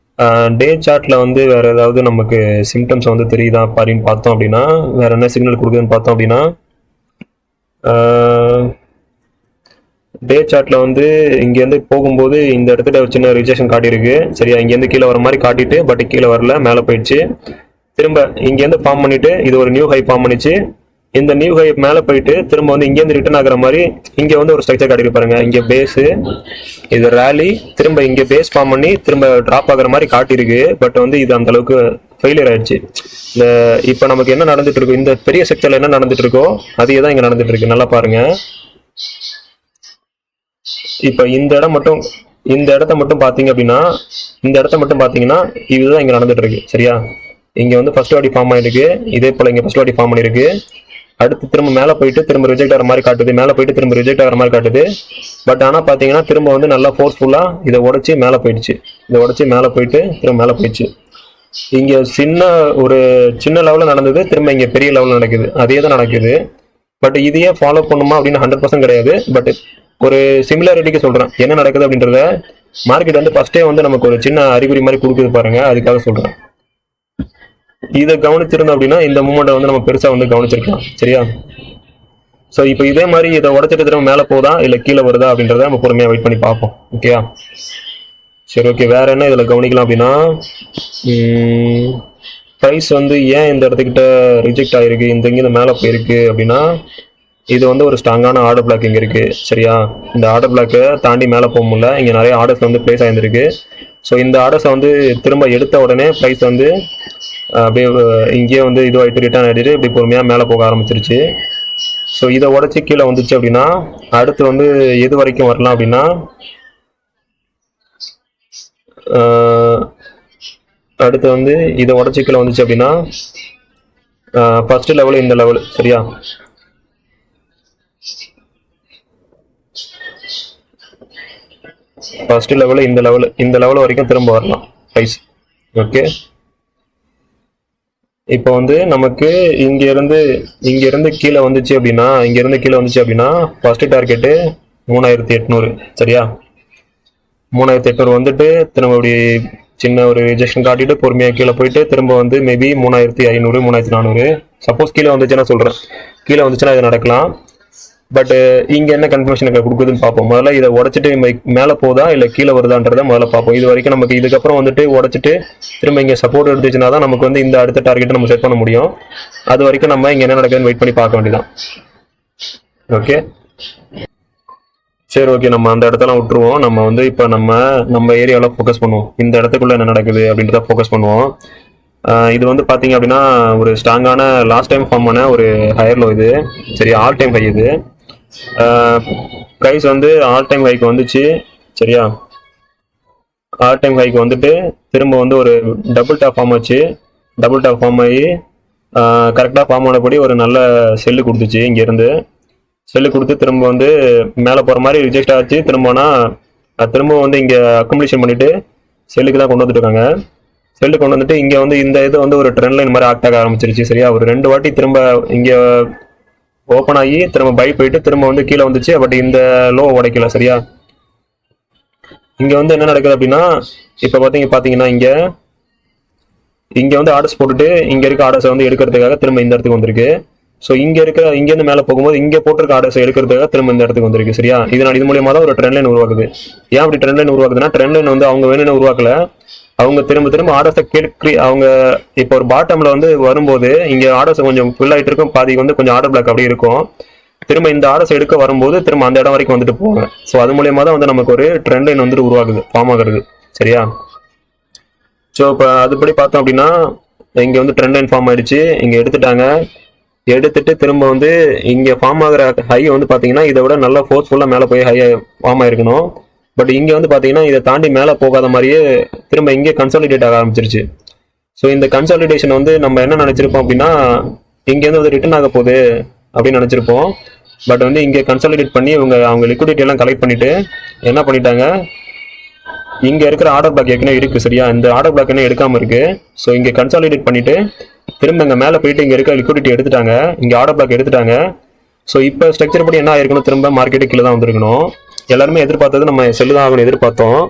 டே சார்ட்டில் வந்து வேறு ஏதாவது நமக்கு சிம்டம்ஸ் வந்து தெரியுதா அப்படின்னு பார்த்தோம் அப்படின்னா, வேறு என்ன சிக்னல் கொடுக்குதுன்னு பார்த்தோம் அப்படின்னா, டே சார்ட்டில் வந்து இங்கேருந்து போகும்போது இந்த இடத்துல சின்ன ரிஜெக்ஷன் காட்டியிருக்கு. சரியா, இங்கேருந்து கீழே வர மாதிரி காட்டிட்டு பட் கீழே வரல, மேலே போயிடுச்சு. திரும்ப இங்கேருந்து ஃபார்ம் பண்ணிவிட்டு இது ஒரு நியூ ஹை ஃபார்ம் பண்ணிச்சு. இந்த நியூ ஹை மேலே போயிட்டு திரும்ப வந்து இங்கேருந்து ரிட்டர்ன் ஆகிற மாதிரி இங்கே வந்து ஒரு ஸ்ட்ரக்சர் காட்டிட்டு பாருங்க. இங்கே பேஸு, இது ரேலி, திரும்ப இங்கே பேஸ் ஃபார்ம் பண்ணி திரும்ப ட்ராப் ஆகிற மாதிரி காட்டியிருக்கு. பட் வந்து இது அந்த அளவுக்கு ஃபெயிலியர் ஆயிடுச்சு. இந்த இப்போ நமக்கு என்ன நடந்துட்டு இருக்கோ, இந்த பெரிய செக்டரில் என்ன நடந்துட்டு இருக்கோ அதே தான் இங்கே நடந்துட்டு இருக்கு. நல்லா பாருங்க. இப்போ இந்த இடத்த மட்டும் பார்த்தீங்க அப்படின்னா, இந்த இடத்த மட்டும் பார்த்தீங்கன்னா இதுதான் இங்கே நடந்துட்டு இருக்கு. சரியா, இங்கே வந்து ஃபர்ஸ்ட் வாட்டி ஃபார்ம் ஆகிருக்கு. இதே போல் இங்கே ஃபர்ஸ்ட் வாட்டி ஃபார்ம் பண்ணியிருக்கு. அடுத்து திரும்ப மேலே போயிட்டு திரும்ப ரிஜெக்ட் ஆகிற மாதிரி காட்டுது, மேலே போயிட்டு திரும்ப ரிஜெக்ட் ஆகிற மாதிரி காட்டுது. பட் ஆனால் பார்த்தீங்கன்னா திரும்ப வந்து நல்லா ஃபோர்ஸ்ஃபுல்லாக இதை உடச்சி மேலே போயிடுச்சு. இதை உடச்சி மேலே போயிட்டு திரும்ப மேலே போயிடுச்சு. இங்கே ஒரு சின்ன லெவலில் நடந்தது, திரும்ப இங்கே பெரிய லெவலில் நடக்குது. அதே தான் நடக்குது. பட் இதையே ஃபாலோ பண்ணுமா அப்படின்னு 100% கிடையாது. பட் ஒரு சிமிலாரிட்டிக்கு சொல்கிறேன் என்ன நடக்குது அப்படின்றத. மார்க்கெட் வந்து ஃபர்ஸ்டே வந்து நமக்கு ஒரு சின்ன அறிகுறி மாதிரி கொடுக்குது பாருங்க, அதுக்காக சொல்கிறேன். இதை கவனிச்சிருந்தோம் அப்படின்னா இந்த மூமெண்ட்டை வந்து நம்ம பெருசாக வந்து கவனிச்சிருக்கலாம். சரியா, ஸோ இப்போ இதே மாதிரி இதை உடச்சிட்டு திரும்ப மேலே போதா இல்லை கீழே வருதா அப்படின்றத நம்ம பொறுமையாக வெயிட் பண்ணி பார்ப்போம். ஓகேயா, சரி ஓகே. வேற என்ன இதில் கவனிக்கலாம் அப்படின்னா, ப்ரைஸ் வந்து ஏன் இந்த இடத்துக்கிட்ட ரிஜெக்ட் ஆகிருக்கு, இங்கேருந்து மேலே போயிருக்கு அப்படின்னா, இது வந்து ஒரு ஸ்ட்ராங்கான ஆர்டர் பிளாக் இங்கே இருக்குது. சரியா, இந்த ஆர்டர் பிளாக்கை தாண்டி மேலே போக முடியல. இங்கே நிறைய ஆர்டர்ஸ் வந்து பிளேஸ் ஆகிருக்கு. ஸோ இந்த ஆர்டர்ஸை வந்து திரும்ப எடுத்த உடனே ப்ரைஸ் வந்து அப்படியே இங்கேயே வந்து இதுவாகிட்டு ரிட்டர்ன் ஆகிட்டு இப்படி பொறுமையாக மேலே போக ஆரம்பிச்சிருச்சு. ஸோ இதை உடச்சி கீழே வந்துச்சு அப்படின்னா அடுத்து வந்து எது வரைக்கும் வரலாம் அப்படின்னா, அடுத்து வந்து இதை உடச்சி கீழே வந்துச்சு அப்படின்னா ஃபர்ஸ்ட் லெவலு இந்த லெவலு. சரியா, ஃபர்ஸ்ட் லெவலு இந்த லெவல் வரைக்கும் திரும்ப வரலாம் ப்ரைஸ். ஓகே, இப்போ வந்து நமக்கு இங்கேருந்து கீழே வந்துச்சு அப்படின்னா ஃபர்ஸ்ட் டார்கெட்டு 3800. சரியா, 3800 வந்துட்டு திரும்ப அப்படி சின்ன ஒரு ரிஜெக்ஷன் காட்டிட்டு பொறுமையாக கீழே போயிட்டு திரும்ப வந்து மேபி 3500 3400 சப்போஸ் கீழே வந்துச்சுன்னா சொல்கிறேன். கீழே வந்துச்சுன்னா இது நடக்கலாம். பட் இங்கே என்ன கன்ஃபர்மேஷன் கொடுக்குதுன்னு பார்ப்போம். முதல்ல இதை உடச்சிட்டு மேலே போதா இல்லை கீழே வருதான்றதை முதல்ல பார்ப்போம். இது வரைக்கும் நமக்கு இதுக்கப்புறம் வந்துட்டு உடச்சிட்டு திரும்ப இங்கே சப்போர்ட் எடுத்துச்சுன்னா தான் நமக்கு வந்து இந்த அடுத்த டார்கெட்டை நம்ம செட் பண்ண முடியும். அது வரைக்கும் நம்ம இங்கே என்ன நடக்குதுன்னு வெயிட் பண்ணி பார்க்க வேண்டியதான். ஓகே, சரி ஓகே. நம்ம அந்த இடத்தெல்லாம் விட்டுருவோம். நம்ம வந்து இப்போ நம்ம ஏரியாவில் ஃபோக்கஸ் பண்ணுவோம். இந்த இடத்துக்குள்ள என்ன நடக்குது அப்படின்றத ஃபோக்கஸ் பண்ணுவோம். இது வந்து பார்த்தீங்க அப்படின்னா ஒரு ஸ்ட்ராங்கான லாஸ்ட் டைம் ஃபார்ம் ஆன ஒரு ஹையர் லோ இது. சரி, ஆல் டைம் ஹை இது. ப்ரைஸ் வந்து ஆல் டைம் ஹைக்கு வந்துச்சு. சரியா, ஆல் டைம் ஹைக்கு வந்துட்டு திரும்ப வந்து ஒரு டபுள் டாப் ஃபார்ம் ஆச்சு. டபுள் டாப் ஃபார்ம் ஆகி கரெக்டாக ஃபார்ம் ஆனபடி ஒரு நல்ல செல்லு கொடுத்துச்சு. இங்கேருந்து செல்லு கொடுத்து திரும்ப வந்து மேலே போகிற மாதிரி ரிஜெக்ட் ஆச்சு. திரும்ப வந்து இங்கே அக்குமுலேஷன் பண்ணிவிட்டு செல்லுக்கு தான் கொண்டு வந்துட்டு இருக்காங்க. செல்லு கொண்டு வந்துட்டு இங்கே வந்து இந்த இது வந்து ஒரு ட்ரெண்ட் லைன் மாதிரி ஆக்ட் ஆக ஆரம்பிச்சிருச்சு. சரியா, ஒரு 2 வாட்டி திரும்ப இங்கே ஓப்பன் ஆகி திரும்ப பை போயிட்டு திரும்ப வந்து கீழே வந்துச்சு. பட் இந்த லோ உடைக்கல. சரியா, இங்க வந்து என்ன நடக்குது அப்படின்னா, இப்ப பாத்தீங்கன்னா இங்க வந்து ஆர்டர்ஸ் போட்டுட்டு இங்க இருக்க ஆர்டர்ஸை வந்து எடுக்கிறதுக்காக திரும்ப இந்த இடத்துக்கு வந்திருக்கு. ஸோ இருந்து மேலே போகும்போது இங்க போட்டிருக்க ஆர்டர்ஸ் எடுக்கிறதுக்காக திரும்ப இந்த இடத்துக்கு வந்திருக்கு. சரியா, இது மூலியமா தான் ஒரு ட்ரெண்ட் லைன் உருவாக்குது. ஏன் அப்படி ட்ரெண்ட் லைன் உருவாக்குதுன்னா, ட்ரெண்ட் லைன் வந்து அவங்க வேணும்னு உருவாக்கல, அவங்க திரும்ப ஆர்டர்ஸை அவங்க இப்போ ஒரு பாட்டம்ல வந்து வரும்போது இங்க ஆர்டர்ஸ் கொஞ்சம் ஃபுல் ஆயிட்டு இருக்கும், பாதி வந்து கொஞ்சம் ஆர்டர் பிளாக் அப்படி இருக்கும். திரும்ப இந்த ஆர்டர்ஸ் எடுக்க வரும்போது திரும்ப அந்த இடம் வரைக்கும் வந்துட்டு போவாங்க. ஸோ அது மூலியமா தான் வந்து நமக்கு ஒரு ட்ரெண்ட் லைன் வந்துட்டு உருவாகுது, ஃபார்ம் ஆகுறது. சரியா, ஸோ இப்போ அதுபடி பார்த்தோம் அப்படின்னா இங்கே வந்து ட்ரெண்ட் லைன் ஃபார்ம் ஆயிடுச்சு. இங்கே எடுத்துட்டு திரும்ப வந்து இங்கே ஃபார்ம் ஆகிற ஹை வந்து பார்த்தீங்கன்னா இதை விட நல்லா ஃபோர்ஸ்ஃபுல்லாக மேலே போய் ஹை ஃபார்ம் ஆயிருக்கணும். பட் இங்கே வந்து பார்த்தீங்கன்னா இதை தாண்டி மேலே போகாத மாதிரியே திரும்ப இங்கே கன்சாலிடேட் ஆக ஆரம்பிச்சிருச்சு. ஸோ இந்த கன்சாலிடேஷன் வந்து நம்ம என்ன நினச்சிருப்போம் அப்படின்னா, இங்கேருந்து வந்து ரிட்டர்ன் ஆக போகுது அப்படின்னு நினச்சிருப்போம். பட் வந்து இங்கே கன்சாலிடேட் பண்ணி அவங்க லிக்விடிட்டி எல்லாம் கலெக்ட் பண்ணிட்டு என்ன பண்ணிட்டாங்க, இங்க இருக்கிற ஆர்டர் பிளாக் ஏற்கனவே இருக்கு. சரியா, இந்த ஆர்டர் பிளாக் என்ன எடுக்காம இருக்கு. ஸோ இங்க கன்சாலிடேட் பண்ணிட்டு திரும்ப இங்க மேல போயிட்டு இங்க இருக்க லிக்விடிட்டி எடுத்துட்டாங்க, இங்க ஆர்டர் பிளாக் எடுத்துட்டாங்க. ஸோ இப்போ ஸ்ட்ரக்சர் படி என்ன ஆயிருக்கணும், திரும்ப மார்க்கெட்டு கீழே தான் வந்திருக்கணும். எல்லாருமே எதிர்பார்த்தது நம்ம செல்லு தான் ஆகணும் எதிர்பார்த்தோம்.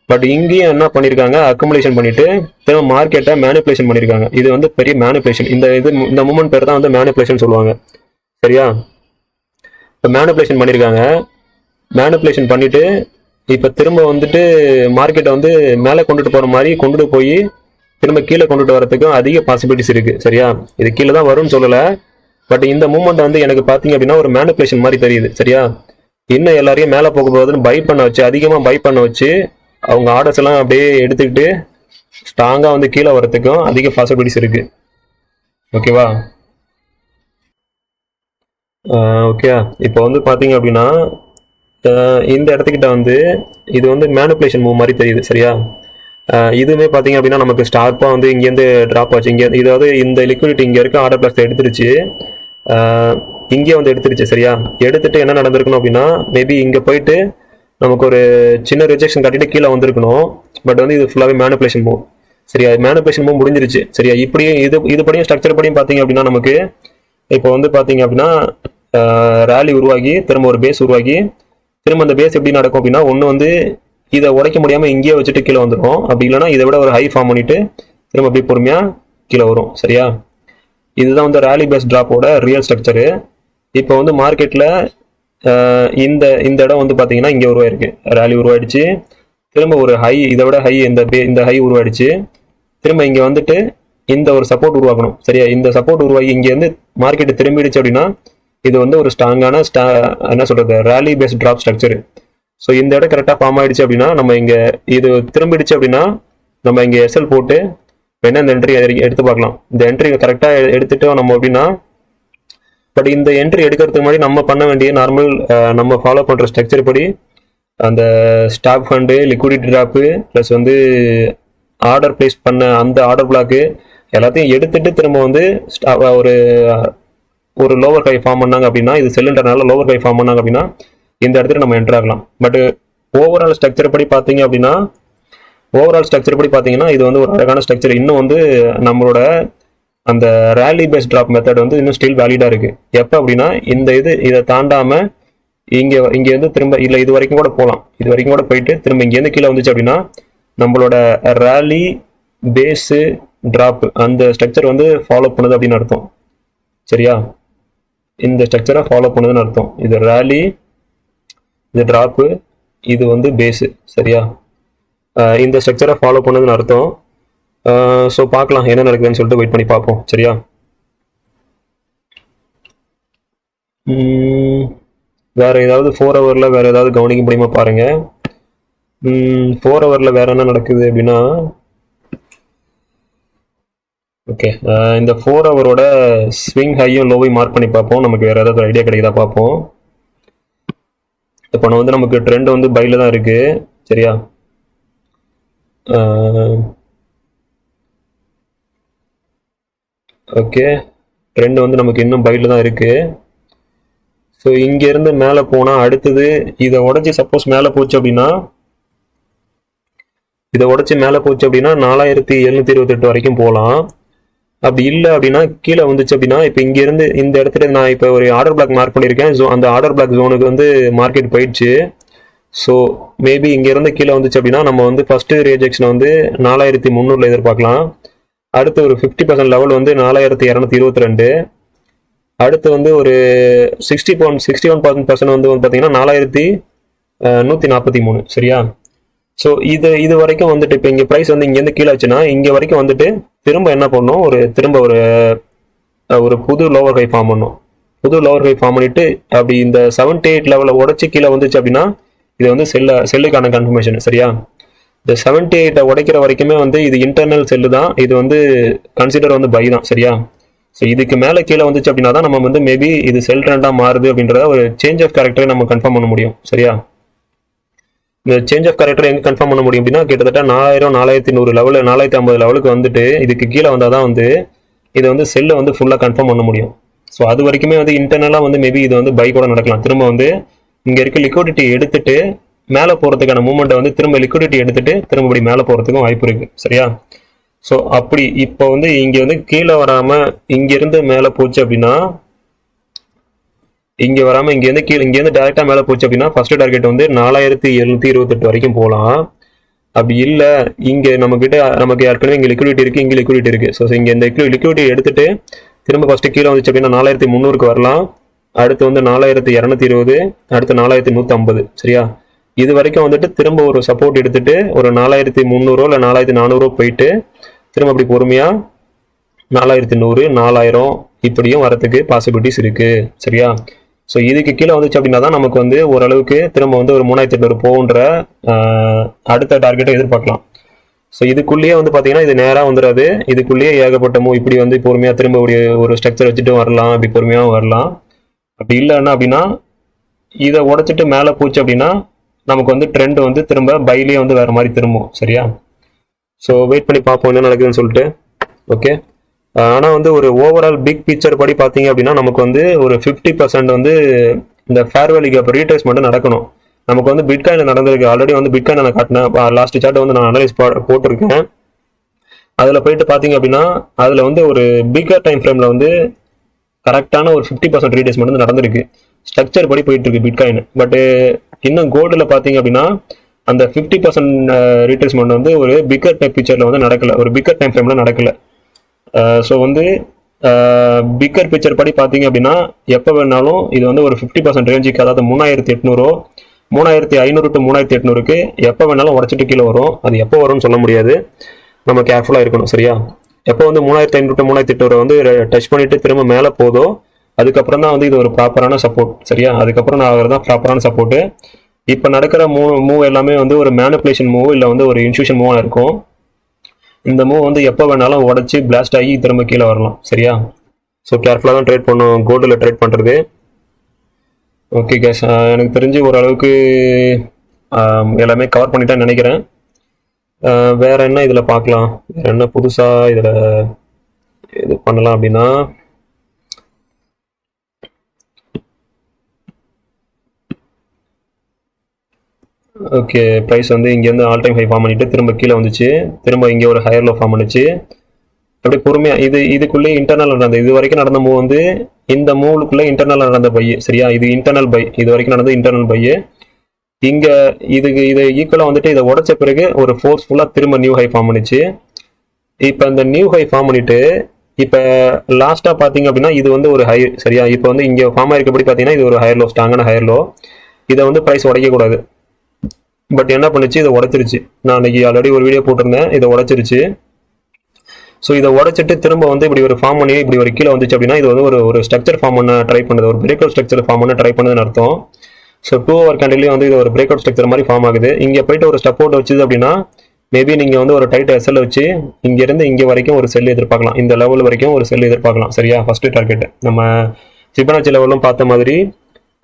பட் இங்கேயும் என்ன பண்ணியிருக்காங்க, அக்குமுலேஷன் பண்ணிட்டு திரும்ப மார்க்கெட்டை மேனிப்புலேஷன் பண்ணியிருக்காங்க. இது வந்து பெரிய மேனிப்புலேஷன். இந்த மூமெண்ட் பேர் தான் வந்து மேனிப்புலேஷன் சொல்லுவாங்க. சரியா, இப்போ மேனிப்புலேஷன் பண்ணியிருக்காங்க. மேனிப்புலேஷன் பண்ணிட்டு இப்போ திரும்ப வந்துட்டு மார்க்கெட்டை வந்து மேலே கொண்டுட்டு போகிற மாதிரி கொண்டுட்டு போய் திரும்ப கீழே கொண்டுட்டு வரதுக்கும் அதிக பாசிபிலிட்டிஸ் இருக்குது. சரியா, இது கீழே தான் வரும்னு சொல்லலை, பட் இந்த மூமெண்ட் வந்து எனக்கு பார்த்தீங்க அப்படின்னா ஒரு மேனிப்புலேஷன் மாதிரி தெரியுது. சரியா, இன்னும் எல்லாரையும் மேலே போகும்போதுன்னு பை பண்ண வச்சு, அதிகமாக பை பண்ண வச்சு அவங்க ஆர்டர்ஸ் எல்லாம் அப்படியே எடுத்துக்கிட்டு ஸ்ட்ராங்காக வந்து கீழே வரதுக்கும் அதிக பாசிபிலிட்டிஸ் இருக்குது. ஓகேவா, ஓகே. இப்போ வந்து பார்த்தீங்க அப்படின்னா இந்த இடத்துக்கிட்ட வந்து இது வந்து மேனிப்புலேஷன் மூவ் மாதிரி தெரியுது. சரியா, இதுவுமே பார்த்தீங்க அப்படின்னா நமக்கு ஸ்டார்ப்பாக வந்து இங்கேருந்து ட்ராப் ஆச்சு. இதாவது இந்த லிக்விடிட்டி இங்கே இருக்க ஆர்டர் பிளாக்ஸ் எடுத்துருச்சு, இங்கே வந்து எடுத்துருச்சு. சரியா, எடுத்துட்டு என்ன நடந்திருக்கணும் அப்படின்னா, மேபி இங்கே போயிட்டு நமக்கு ஒரு சின்ன ரிஜெக்ஷன் காட்டிட்டு கீழே வந்திருக்கணும். பட் வந்து இது ஃபுல்லாகவே மேனிப்புலேஷன் மூவ். சரியா, மேனிப்புலேஷன் மூவ் முடிஞ்சிருச்சு. சரியா, இப்படியே இது படியும் ஸ்ட்ரக்சர் படியும் பார்த்தீங்க அப்படின்னா நமக்கு இப்போ வந்து பார்த்தீங்க அப்படின்னா ரேலி உருவாகி திரும்ப ஒரு பேஸ் உருவாகி திரும்ப அந்த பேஸ் எப்படி நடக்கும் அப்படின்னா, ஒன்று வந்து இதை உடைக்க முடியாமல் இங்கேயே வச்சுட்டு கீழே வந்துடும். அப்படி இல்லைன்னா இதை விட ஒரு ஹை ஃபார்ம் பண்ணிட்டு திரும்ப அப்படி பொறுமையாக கீழே வரும். சரியா, இதுதான் வந்து ரேலி பேஸ் ட்ராப்போட ரியல் ஸ்ட்ரக்சரு. இப்போ வந்து மார்க்கெட்டில் இந்த இடம் வந்து பார்த்தீங்கன்னா இங்கே உருவாயிருக்கு, ரேலி உருவாயிடுச்சு. திரும்ப ஒரு ஹை, இதை விட ஹை இந்த ஹை உருவாயிடுச்சு. திரும்ப இங்கே வந்துட்டு இந்த ஒரு சப்போர்ட் உருவாக்கணும். சரியா, இந்த சப்போர்ட் உருவாகி இங்கேருந்து மார்க்கெட்டு திரும்பிடுச்சு அப்படின்னா இது வந்து ஒரு ஸ்ட்ராங்கான என்ன சொல்றது, rally base drop structure. So இந்த இடம் கரெக்டாக ஃபார்ம் ஆயிடுச்சு அப்படின்னா நம்ம இங்கே இது திரும்பிடுச்சு அப்படின்னா நம்ம இங்கே எஸ்எல் போட்டு வேணா இந்த என்ட்ரி எடுத்து பார்க்கலாம். இந்த என்ட்ரி கரெக்டாக எடுத்துட்டோம் நம்ம அப்படின்னா, பட் இந்த என்ட்ரி எடுக்கிறதுக்கு முன்னாடி நம்ம பண்ண வேண்டிய நார்மல் நம்ம ஃபாலோ பண்ணுற ஸ்ட்ரக்சர் படி அந்த stock fund, liquidity drop, plus வந்து ஆர்டர் பிளேஸ் பண்ண அந்த ஆர்டர் பிளாக்கு எல்லாத்தையும் எடுத்துட்டு திரும்ப வந்து ஒரு லோவர் ஹை ஃபார்ம் பண்ணாங்க அப்படின்னா, இது செல்லுன்றனால லோவர் ஹை ஃபார்ம் பண்ணாங்க அப்படின்னா இந்த இடத்துல நம்ம என்டர் ஆகலாம். பட் ஓவரால் ஸ்ட்ரக்சர் படி பார்த்தீங்க அப்படின்னா இது வந்து ஒரு அழகான ஸ்ட்ரக்சர். இன்னும் வந்து நம்மளோட அந்த ரேலி பேஸ் ட்ராப் மெத்தட் வந்து இன்னும் ஸ்டில் வேலிடாக இருக்குது. எப்போ அப்படின்னா இதை தாண்டாமல் இங்கே வந்து திரும்ப இல்லை இது வரைக்கும் கூட போகலாம், இது வரைக்கும் கூட போயிட்டு திரும்ப இங்கேருந்து கீழே வந்துச்சு அப்படின்னா நம்மளோட ரேலி பேஸு ட்ராப் அந்த ஸ்ட்ரக்சர் வந்து ஃபாலோ பண்ணுது அப்படின்னு அர்த்தம். சரியா, இந்த ஸ்ட்ரக்சரை ஃபாலோ பண்ணுதுன்னு அர்த்தம். இது ரேலி, இது ட்ராப்பு, இது வந்து பேஸு. சரியா, இந்த ஸ்ட்ரக்சரை ஃபாலோ பண்ணுதுன்னு அர்த்தம். ஸோ பார்க்கலாம் என்ன நடக்குதுன்னு சொல்லிட்டு வெயிட் பண்ணி பார்ப்போம். சரியா, வேற ஏதாவது 4 ஹவரில் வேற ஏதாவது கவனிக்க முடியுமா பாருங்க. 4 ஹவரில் வேற என்ன நடக்குது அப்படின்னா, ஓகே, இந்த 4 ஹவரோட ஸ்விங் ஹையும் லோவையும் மார்க் பண்ணி பார்ப்போம். நமக்கு வேற ஏதாவது ஐடியா கிடைக்குதா பார்ப்போம். இப்போ வந்து நமக்கு ட்ரெண்ட் வந்து பைல தான் இருக்கு. சரியா, ஓகே, ட்ரெண்ட் வந்து நமக்கு இன்னும் பைல தான் இருக்கு. ஸோ இங்கேருந்து மேலே போனால் அடுத்தது இதை உடச்சி சப்போஸ் மேலே போச்சு அப்படின்னா 4728 வரைக்கும் போகலாம். அப்படி இல்லை அப்படின்னா கீழே வந்துச்சு அப்படின்னா இப்போ இங்கேருந்து இந்த இடத்துல நான் இப்போ ஒரு ஆர்டர் பிளாக் மார்க் பண்ணியிருக்கேன். அந்த ஆர்டர் பிளாக் ஜோனுக்கு வந்து மார்க்கெட் போயிடுச்சு. ஸோ மேபி இங்கேருந்து கீழே வந்துச்சு அப்படின்னா நம்ம வந்து ஃபஸ்ட்டு ரிஜெக்ஷனை வந்து 4300 எதிர்பார்க்கலாம். அடுத்து ஒரு 50% லெவல் வந்து 4222. அடுத்து வந்து ஒரு 61% வந்து பார்த்தீங்கன்னா 4143. சரியா? ஸோ இது வரைக்கும் வந்துட்டு இப்போ இங்கே ப்ரைஸ் வந்து இங்கேருந்து கீழே ஆச்சுன்னா இங்கே வரைக்கும் வந்துட்டு திரும்ப என்ன பண்ணணும், திரும்ப ஒரு புது லோவர் ஹை ஃபார்ம் பண்ணணும். புது லோவர் ஹை ஃபார்ம் பண்ணிட்டு அப்படி இந்த 78 லெவலில் உடச்சி கீழே வந்துச்சு அப்படின்னா இது வந்து செல்லுக்கான கன்ஃபர்மேஷன். சரியா? இந்த 78 உடைக்கிற வரைக்குமே வந்து இது இன்டர்னல் செல்லு தான், இது வந்து கன்சிடர் வந்து பை தான். சரியா? ஸோ இதுக்கு மேலே கீழே வந்துச்சு அப்படின்னா தான் நம்ம வந்து மேபி இது செல் ட்ரெண்டாக மாறுது அப்படின்றத ஒரு சேஞ்ச் ஆஃப் கேரக்டரை நம்ம கன்ஃபார்ம் பண்ண முடியும். சரியா? இந்த சேஞ்ச் ஆஃப் கேரக்டர் எங்கே கன்ஃபார்ம் பண்ண முடியும் அப்படின்னா கிட்டத்தட்ட 4000 4100 லெவலு 450 லெவலுக்கு வந்துட்டு இதுக்கு கீழே வந்தால் தான் வந்து இதை வந்து செல்லை வந்து ஃபுல்லாக கன்ஃபார்ம் பண்ண முடியும். ஸோ அது வரைக்குமே வந்து இன்டர்னலாக வந்து மேபி இது வந்து பை கூட நடக்கலாம். திரும்ப வந்து இங்கே இருக்க லிக்விடிட்டி எடுத்துட்டு மேலே போகிறதுக்கான மூமெண்ட்டை வந்து திரும்ப லிக்விடிட்டி எடுத்துட்டு திரும்ப இப்படி மேலே போகிறதுக்கும் வாய்ப்பு இருக்குது. சரியா? ஸோ அப்படி இப்போ வந்து இங்கே வந்து கீழே வராமல் இங்கேருந்து மேலே போச்சு அப்படின்னா இங்கே வராமல் இங்கேருந்து டேரெக்டாக மேலே போச்சு அப்படின்னா ஃபர்ஸ்ட் டார்கெட் வந்து 4728 வரைக்கும் போகலாம். அப்படி இல்லை இங்கே நமக்கு ஏற்கனவே இங்கே லிக்விடிட்டி இருக்குது, இங்கே லிக்விடிட்டி இருக்குது. ஸோ இங்கே இந்த லிக்விடிட்டி எடுத்துட்டு திரும்ப ஃபஸ்ட்டு கீழே வந்துச்சு அப்படின்னா 4300க்கு வரலாம். அடுத்து வந்து 4220, அடுத்து 4150. சரியா? இது வரைக்கும் வந்துட்டு திரும்ப ஒரு சப்போர்ட் எடுத்துட்டு ஒரு 4300 இல்லை 4400 போயிட்டு திரும்ப அப்படி பொறுமையாக 4100 4000 இப்படியும் வரத்துக்கு பாசிபிலிட்டிஸ் இருக்குது. சரியா? ஸோ இதுக்கு கீழே வந்துச்சு அப்படின்னா தான் நமக்கு வந்து ஓரளவுக்கு திரும்ப வந்து ஒரு 3800 போன்ற அடுத்த டார்கெட்டை எதிர்பார்க்கலாம். ஸோ இதுக்குள்ளேயே வந்து பார்த்தீங்கன்னா இது நேராக வந்துடாது, இதுக்குள்ளேயே ஏகப்பட்ட இப்படி வந்து பொறுமையாக திரும்ப ஒரு ஸ்ட்ரக்சர் வச்சுட்டு வரலாம், அப்படி பொறுமையாக வரலாம். அப்படி இல்லைன்னா அப்படின்னா இதை உடச்சிட்டு மேலே போச்சு அப்படின்னா நமக்கு வந்து ட்ரெண்ட் வந்து திரும்ப பைலேயே வந்து வேறு மாதிரி திரும்பும். சரியா? ஸோ வெயிட் பண்ணி பார்ப்போம் என்ன நடக்குதுன்னு சொல்லிட்டு. ஓகே, ஆனால் வந்து ஒரு ஓவரால் பிக் பிக்சர் படி பார்த்தீங்க அப்படின்னா நமக்கு வந்து ஒரு 50% வந்து இந்த ஃபேர் வேல்யூ கேப் ரீட்ரேஸ்மெண்ட் நடக்கணும். நமக்கு வந்து பிட்காயின் நடந்திருக்கு. ஆல்ரெடி வந்து பிட்காயின் நான் காட்டினேன், லாஸ்ட் சார்ட்டை வந்து நான் அனலைஸ் போட்டிருக்கேன். அதில் போயிட்டு பார்த்தீங்க அப்படின்னா அதில் வந்து ஒரு பிக்கர் டைம் ஃப்ரேமில் வந்து கரெக்டான ஒரு 50% ரீட்ரேஸ்மெண்ட் வந்து நடந்திருக்கு. ஸ்ட்ரக்சர் படி போயிட்டு இருக்கு பிட்காயின். பட்டு இன்னும் கோல்டில் பார்த்தீங்க அப்படின்னா அந்த 50% ரீட்ரேஸ்மெண்ட் வந்து ஒரு பிக்கர் டைம் பிக்சரில் வந்து நடக்கலை, ஒரு பிக்கர் டைம் ஃப்ரேமில் நடக்கலை. ஸோ வந்து பிக்கர் பிக்சர் படி பார்த்தீங்க அப்படின்னா எப்போ வேணாலும் இது வந்து ஒரு 50% ரேஞ்சுக்கு, அதாவது 3800 3500 to 3800க்கு எப்போ வேணாலும் உடச்சிட்டு கீழே வரும். அது எப்போ வரும்னு சொல்ல முடியாது, நம்ம கேர்ஃபுல்லாக இருக்கணும். சரியா? எப்போ வந்து 3500 to 3800 வந்து டச் பண்ணிட்டு திரும்ப மேலே போதோ அதுக்கப்புறம் தான் வந்து இது ஒரு ப்ராப்பரான சப்போர்ட். சரியா? அதுக்கப்புறம் நான் தான் ப்ராப்பரான சப்போர்ட்டு. இப்போ நடக்கிற மூவ் எல்லாமே வந்து ஒரு மேனிப்புலேஷன் மூவ் இல்லை வந்து ஒரு இன்ஸ்டியூஷன் மூவாக இருக்கும். இந்த மூவ் வந்து எப்போ வேணாலும் உடச்சி பிளாஸ்ட் ஆகி திரும்ப கீழே வரலாம். சரியா? ஸோ கேர்ஃபுல்லாக தான் ட்ரேட் பண்ணும் கோல்டில் ட்ரேட் பண்ணுறது. ஓகே கேஸ், எனக்கு தெரிஞ்சு ஓரளவுக்கு எல்லாமே கவர் பண்ணிட்டேன்னு நினைக்கிறேன். வேற என்ன இதில் பார்க்கலாம், வேற என்ன புதுசாக இதில் இது பண்ணலாம் அப்படின்னா ஓகே, ப்ரைஸ் வந்து இங்கேருந்து ஆல் டைம் ஹை ஃபார்ம் பண்ணிட்டு திரும்ப கீழே வந்துச்சு, திரும்ப இங்கே ஒரு ஹையர் லோ ஃபார்ம் பண்ணிச்சு. அப்படி பொறுமையாக இதுக்குள்ளே இன்டர்னல் நடந்த இது வரைக்கும் நடந்த மூவ் வந்து இந்த மூவுக்குள்ளே இன்டர்னல் நடந்த பை. சரியா? இது இன்டர்னல் பை, இது வரைக்கும் நடந்த இன்டர்னல் பை. இங்கே இது ஈக்குவலாக வந்துட்டு இதை உடச்ச பிறகு ஒரு ஃபோர்ஸ்ஃபுல்லாக திரும்ப நியூ ஹை ஃபார்ம் பண்ணிச்சு. இப்போ இந்த நியூ ஹை ஃபார்ம் பண்ணிட்டு இப்போ லாஸ்ட்டாக பார்த்தீங்க அப்படின்னா இது வந்து ஒரு ஹை. சரியா? இப்போ வந்து இங்கே ஃபார்ம் ஆயிருக்கப்படி பார்த்தீங்கன்னா இது ஒரு ஹையர் லோ, ஸ்ட்ராங்கான ஹையர் லோ. இதை வந்து ப்ரைஸ் உடைக்கக்கூடாது. பட் என்ன பண்ணுச்சு, இதை உடச்சிருச்சு. நான் அன்னைக்கு ஆல்ரெடி ஒரு வீடியோ போட்டிருந்தேன், இதை உடச்சிருச்சு. ஸோ இதை உடச்சிட்டு திரும்ப வந்து இப்படி ஒரு ஃபார்ம் பண்ணி இப்படி ஒரு கீழே வந்துச்சு அப்படின்னா இது வந்து ஒரு ஸ்ட்ரக்சர் ஃபார்ம் பண்ண ட்ரை பண்ணுது, ஒரு பிரேக் அவுட் ஸ்ட்ரக்சர் ஃபார்ம் பண்ண ட்ரை பண்ணுதுன்னு அர்த்தம். ஸோ 2 hour கேண்டில்லையும் வந்து இது ஒரு பிரேக் அவுட் ஸ்ட்ரக்சர் மாதிரி ஃபார்ம் ஆகுது. இங்கே போயிட்டு ஒரு ஸ்டெப் அவுட் வச்சுது அப்படின்னா மேபி நீங்கள் வந்து ஒரு டைட் எஸ்எல் வச்சு இங்கேருந்து இங்கே வரைக்கும் ஒரு செல் எதிர்பார்க்கலாம், இந்த லெவல் வரைக்கும் ஒரு செல் எதிர்பார்க்கலாம். சரியா? ஃபர்ஸ்ட் டார்கெட் நம்ம ஃபிபனாச்சி லெவலும் பார்த்த மாதிரி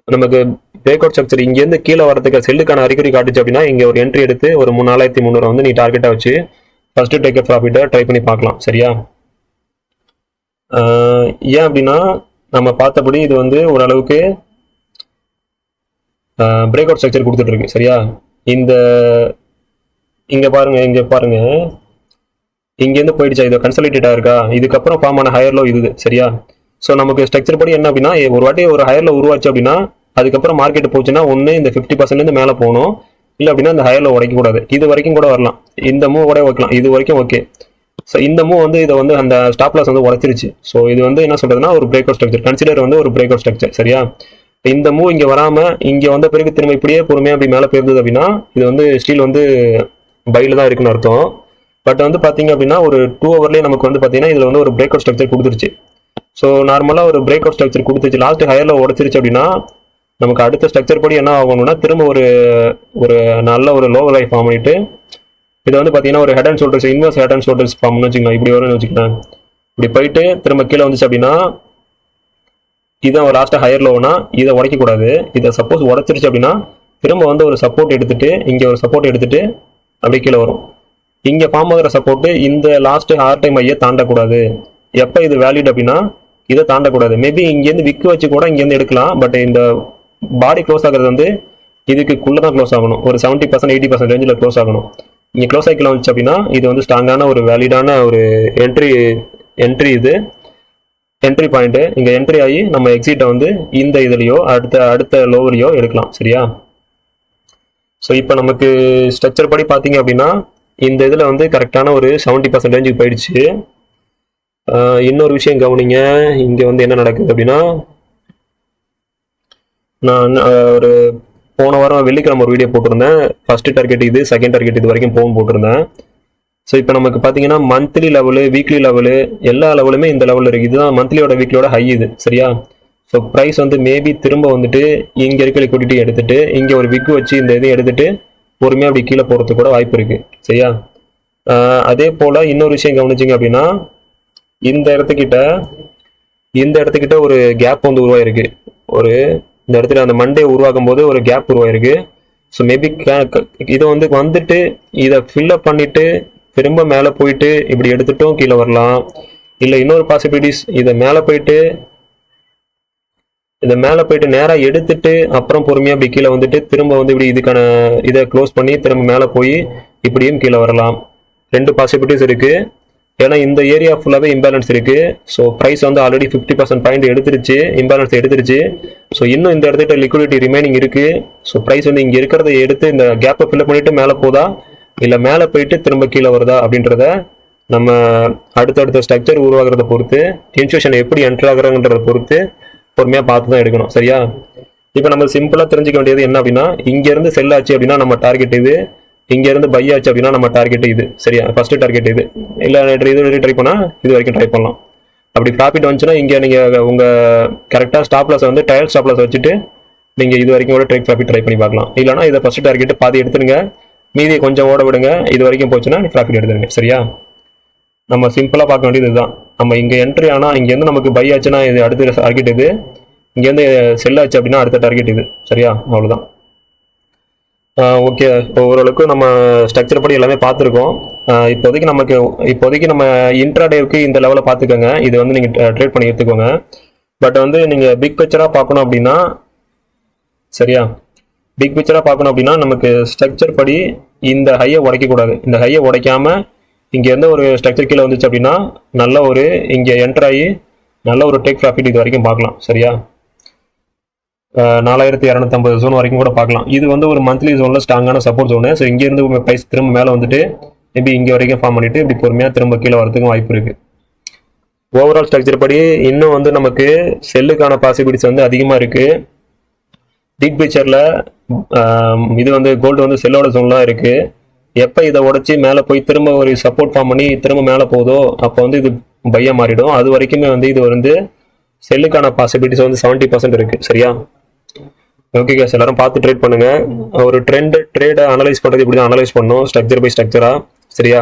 நமக்கு பிரேக் அவுட் ஸ்ட்ரக்சர் இங்கேருந்து கீழே வரதுக்கு செல்லுக்கான அறிகுறி காட்டுச்சு அப்படின்னா இங்கே ஒரு என்ட்ரி எடுத்து ஒரு 4300 வந்து நீ டார்கெட்டாக வச்சு ஃபர்ஸ்ட் டேக்கர் ப்ராஃபிட்டை ட்ரை பண்ணி பார்க்கலாம். சரியா? ஏன் அப்படின்னா நம்ம பார்த்தபடி இது வந்து ஓரளவுக்கு பிரேக் அவுட் ஸ்ட்ரக்சர் கொடுத்துட்டு இருக்கு. சரியா? இங்கே பாருங்க இங்கேருந்து போயிடுச்சா, இது கன்சல்டேட்டாக இருக்கா, இதுக்கப்புறம் ஃபார்ம் ஆன ஹையர் லோ இது. சரியா? ஸோ நமக்கு ஸ்ட்ரக்சர் படி என்ன அப்படின்னா ஒரு வாட்டி ஒரு ஹையர் லோ உருவாச்சு அப்படின்னா அதுக்கப்புறம் மார்க்கெட் போச்சுன்னா ஒன்று இந்த 50% மேலே போகணும், இல்லை அப்படின்னா இந்த ஹையர்ல உடைக்கக்கூடாது. இது வரைக்கும் கூட வரலாம், இந்த மூவ் கூட வைக்கலாம், இது வரைக்கும் ஓகே. ஸோ இந்த மூவ் வந்து இதை வந்து அந்த ஸ்டாப் லாஸ் வந்து உடைச்சிருச்சு. ஸோ இது வந்து என்ன சொல்றதுன்னா ஒரு பிரேக் அவுட் ஸ்ட்ரக்சர், கன்சிடர் வந்து ஒரு பிரேக் அவுட் ஸ்ட்ரக்சர். சரியா, இந்த மூவ் இங்கே வராமல் இங்கே வந்த பிறகு திரும்ப இப்படியே பொறுமையாக அப்படி மேலே போயிருந்தது அப்படின்னா இது வந்து ஸ்டீல் வந்து பையில் தான் இருக்குன்னு அர்த்தம். பட் வந்து பார்த்தீங்க அப்படின்னா ஒரு 2 ஹவர்லேயே நமக்கு வந்து பார்த்தீங்கன்னா இதில் வந்து ஒரு பிரேக் அவுட் ஸ்ட்ரக்சர் கொடுத்துருச்சு. ஸோ நார்மலாக ஒரு பிரேக் அவுட் ஸ்ட்ரக்சர் கொடுத்துருச்சு, லாஸ்ட் ஹையரில் உடச்சிருச்சு அப்படின்னா நமக்கு அடுத்த ஸ்ட்ரக்சர் படி என்ன ஆகணும்னா திரும்ப ஒரு நல்ல ஒரு லோ லைஃப் ஃபார்ம் பண்ணிட்டு இதை வந்து பார்த்தீங்கன்னா ஒரு head and shoulders, inverse head and shoulders ஃபார்ம்னு வச்சுக்கலாம். இப்படி வரும்னு வச்சுக்கலாம். இப்படி போயிட்டு திரும்ப கீழே வந்துச்சு அப்படின்னா இதான் ஒரு லாஸ்ட்டாக ஹையர் லோனா, இதை உடைக்கக்கூடாது. இதை சப்போஸ் உடச்சிருச்சு அப்படின்னா திரும்ப வந்து ஒரு சப்போர்ட் எடுத்துட்டு இங்கே ஒரு சப்போர்ட் எடுத்துட்டு அப்படியே கீழே வரும். இங்கே ஃபார்ம் ஆகிற சப்போர்ட்டு இந்த லாஸ்ட் ஹார் டைம் ஐயை தாண்டக்கூடாது. எப்போ இது வேலிட் அப்படின்னா இதை தாண்டக்கூடாது. மேபி இங்கேருந்து விக்கு வச்சு கூட இங்கேருந்து எடுக்கலாம். பட் இந்த பாடி க்ளோஸ் ஆகிறது வந்து இதுக்குள்ளே தான் க்ளோஸ் ஆகணும். ஒரு 70% 80% ரேஞ்சில் க்ளோஸ் ஆகணும். இங்கே க்ளோஸ் ஆகிக்கலாம் வந்துச்சு அப்படின்னா இது வந்து ஸ்ட்ராங்கான ஒரு வேலிடான ஒரு என்ட்ரி இது என்ட்ரி பாயிண்ட்டு. இங்கே என்ட்ரி ஆகி நம்ம எக்ஸிட்டை வந்து இந்த இதுலையோ அடுத்த லோவரையோ எடுக்கலாம். சரியா, ஸோ இப்போ நமக்கு ஸ்ட்ரக்சர் படி பார்த்தீங்க அப்படின்னா இந்த இதில் வந்து கரெக்டான ஒரு 70% ரேஞ்சுக்கு போயிடுச்சு. இன்னொரு விஷயம் கவனிங்க, இங்கே வந்து என்ன நடக்குது அப்படின்னா நான் ஒரு போன வாரம் வெள்ளிக்கிழமை ஒரு வீடியோ போட்டிருந்தேன். ஃபர்ஸ்ட் டார்கெட் இது, செகண்ட் டார்கெட் இது வரைக்கும் போகும் போட்டிருந்தேன். ஸோ இப்போ நமக்கு பார்த்தீங்கன்னா மந்த்லி லெவலு, வீக்லி லெவலு, எல்லா லெவலுமே இந்த லெவலில் இருக்குது. இதுதான் மந்த்லியோட வீக்லியோட ஹை இது. சரியா, ஸோ ப்ரைஸ் வந்து மேபி திரும்ப வந்துட்டு இங்கே இருக்க லிக்விடிட்டி எடுத்துட்டு இங்கே ஒரு விக்கு வச்சு இந்த இதையும் எடுத்துட்டு பொறுமையாக அப்படி கீழே போகிறதுக்கு கூட வாய்ப்பு இருக்குது. சரியா, அதே போல் இன்னொரு விஷயம் கவனிச்சிங்க அப்படின்னா இந்த இடத்துக்கிட்ட ஒரு கேப் வந்து உருவாயிருக்கு. இந்த இடத்துல அந்த மண்டே உருவாக்கும் போது ஒரு கேப் உருவாயிருக்கு. ஸோ மேபி இதை வந்துட்டு இதை ஃபில்லப் பண்ணிட்டு திரும்ப மேலே போயிட்டு இப்படி எடுத்துட்டும் கீழே வரலாம். இல்லை இன்னொரு பாசிபிலிட்டிஸ் இதை மேலே போயிட்டு நேராக எடுத்துட்டு அப்புறம் பொறுமையாக இப்படி கீழே வந்துட்டு திரும்ப வந்து இப்படி இதுக்கான இதை க்ளோஸ் பண்ணி திரும்ப மேலே போய் இப்படியும் கீழே வரலாம். 2 பாசிபிலிட்டிஸ் இருக்குது. ஏன்னா இந்த ஏரியா ஃபுல்லாகவே இம்பேலன்ஸ் இருக்குது. ஸோ ப்ரைஸ் வந்து ஆல்ரெடி 50% பாயிண்ட் எடுத்துருச்சு, இம்பேலன்ஸ் எடுத்துருச்சு. ஸோ இன்னும் இந்த இடத்துல லிக்விடிட்டி ரிமைனிங் இருக்குது. ஸோ ப்ரைஸ் வந்து இங்கே இருக்கிறத எடுத்து இந்த கேப்பை ஃபில்அப் பண்ணிட்டு மேலே போதா இல்லை மேலே போயிட்டு திரும்ப கீழே வருதா அப்படின்றத நம்ம அடுத்தடுத்த ஸ்ட்ரக்சர் உருவாகிறத பொறுத்து, இன்ஸ்டியூஷன் எப்படி என்ட்ரு ஆகுறாங்கன்றத பொறுத்து பொறுமையாக பார்த்து தான் எடுக்கணும். சரியா, இப்போ நம்ம சிம்பிளாக தெரிஞ்சுக்க வேண்டியது என்ன அப்படின்னா இங்கேருந்து செல் ஆச்சு அப்படின்னா நம்ம டார்கெட் இது, இங்கேருந்து பை ஆச்சு அப்படின்னா நம்ம டார்கெட் இது. சரியா, ஃபர்ஸ்ட் டார்கெட் இது. இல்லை இது ட்ரை பண்ணால் இது வரைக்கும் ட்ரை பண்ணலாம். அப்படி ப்ராஃபிட் வந்துச்சுன்னா இங்கே நீங்கள் உங்கள் கரெக்டாக ஸ்டாப் லாஸ் வந்து ட்ரையல் ஸ்டாப் லாஸ் வச்சுட்டு நீங்கள் இது வரைக்கும் கூட ப்ராஃபிட் ட்ரை பண்ணி பார்க்கலாம். இல்லைனா இதை ஃபர்ஸ்ட் டார்கெட்டு பாதி எடுத்துருங்க, மீதியை கொஞ்சம் ஓட விடுங்க. இது வரைக்கும் போச்சுன்னா ப்ராஃபிட் எடுத்துருங்க. சரியா, நம்ம சிம்பிளாக பார்க்க வேண்டியது இதுதான். நம்ம இங்கே என்ட்ரி ஆனால் இங்கேருந்து நமக்கு பை ஆச்சுன்னா இது அடுத்த டார்கெட் இது, இங்கேருந்து செல் ஆச்சு அப்படின்னா அடுத்த டார்கெட் இது. சரியா, அவ்வளோதான். ஓகே, ஓரளவுக்கு நம்ம ஸ்ட்ரக்சர் படி எல்லாமே பார்த்துருக்கோம். இப்போதைக்கு நம்ம இன்ட்ராடேவுக்கு இந்த லெவலில் பார்த்துக்கோங்க. இது வந்து நீங்கள் ட்ரேட் பண்ணி எடுத்துக்கோங்க. பட் வந்து நீங்கள் பிக் பிக்சராக பார்க்கணும் அப்படின்னா, சரியா, பிக் பிக்சராக பார்க்கணும் அப்படின்னா நமக்கு ஸ்ட்ரக்சர் படி இந்த ஹையை உடைக்கக்கூடாது. இந்த ஹையை உடைக்காமல் இங்கேருந்து ஒரு ஸ்ட்ரக்சர் கீழே வந்துச்சு அப்படின்னா நல்ல ஒரு இங்கே என்ட்ரு ஆகி நல்ல ஒரு டேக் ப்ராஃபிட் இது வரைக்கும் பார்க்கலாம். சரியா, 4250 ஜோன் வரைக்கும் கூட பார்க்கலாம். இது வந்து ஒரு மந்த்லி ஜோனில் ஸ்ட்ராங்கான சப்போர்ட் ஜோனு. ஸோ இங்கேருந்து ப்ரைஸ் திரும்ப மேலே வந்துட்டு மேபி இங்கே வரைக்கும் ஃபார்ம் பண்ணிவிட்டு இப்படி பொறுமையாக திரும்ப கீழே வரதுக்கும் வாய்ப்பு இருக்குது. ஓவரால் ஸ்ட்ரக்சர் படி இன்னும் வந்து நமக்கு செல்லுக்கான பாசிபிலிட்டிஸ் வந்து அதிகமாக இருக்குது. பிக் பிக்சரில் இது வந்து கோல்டு வந்து செல்லோட ஜோன்லாம் இருக்குது. எப்போ இதை உடச்சி மேலே போய் திரும்ப ஒரு சப்போர்ட் ஃபார்ம் பண்ணி திரும்ப மேலே போதோ அப்போ வந்து இது பையா மாறிடும். அது வரைக்குமே வந்து இது வந்து செல்லுக்கான பாசிபிலிட்டிஸ் வந்து 70% இருக்குது. சரியா, ஓகே கேஸ், எல்லாரும் பார்த்து ட்ரேட் பண்ணுங்க. ஒரு ட்ரேடை அனலைஸ் பண்ணுறது இப்படி தான் அனலைஸ் பண்ணணும், ஸ்ட்ரக்சர் பை ஸ்ட்ரக்சராக. சரியா,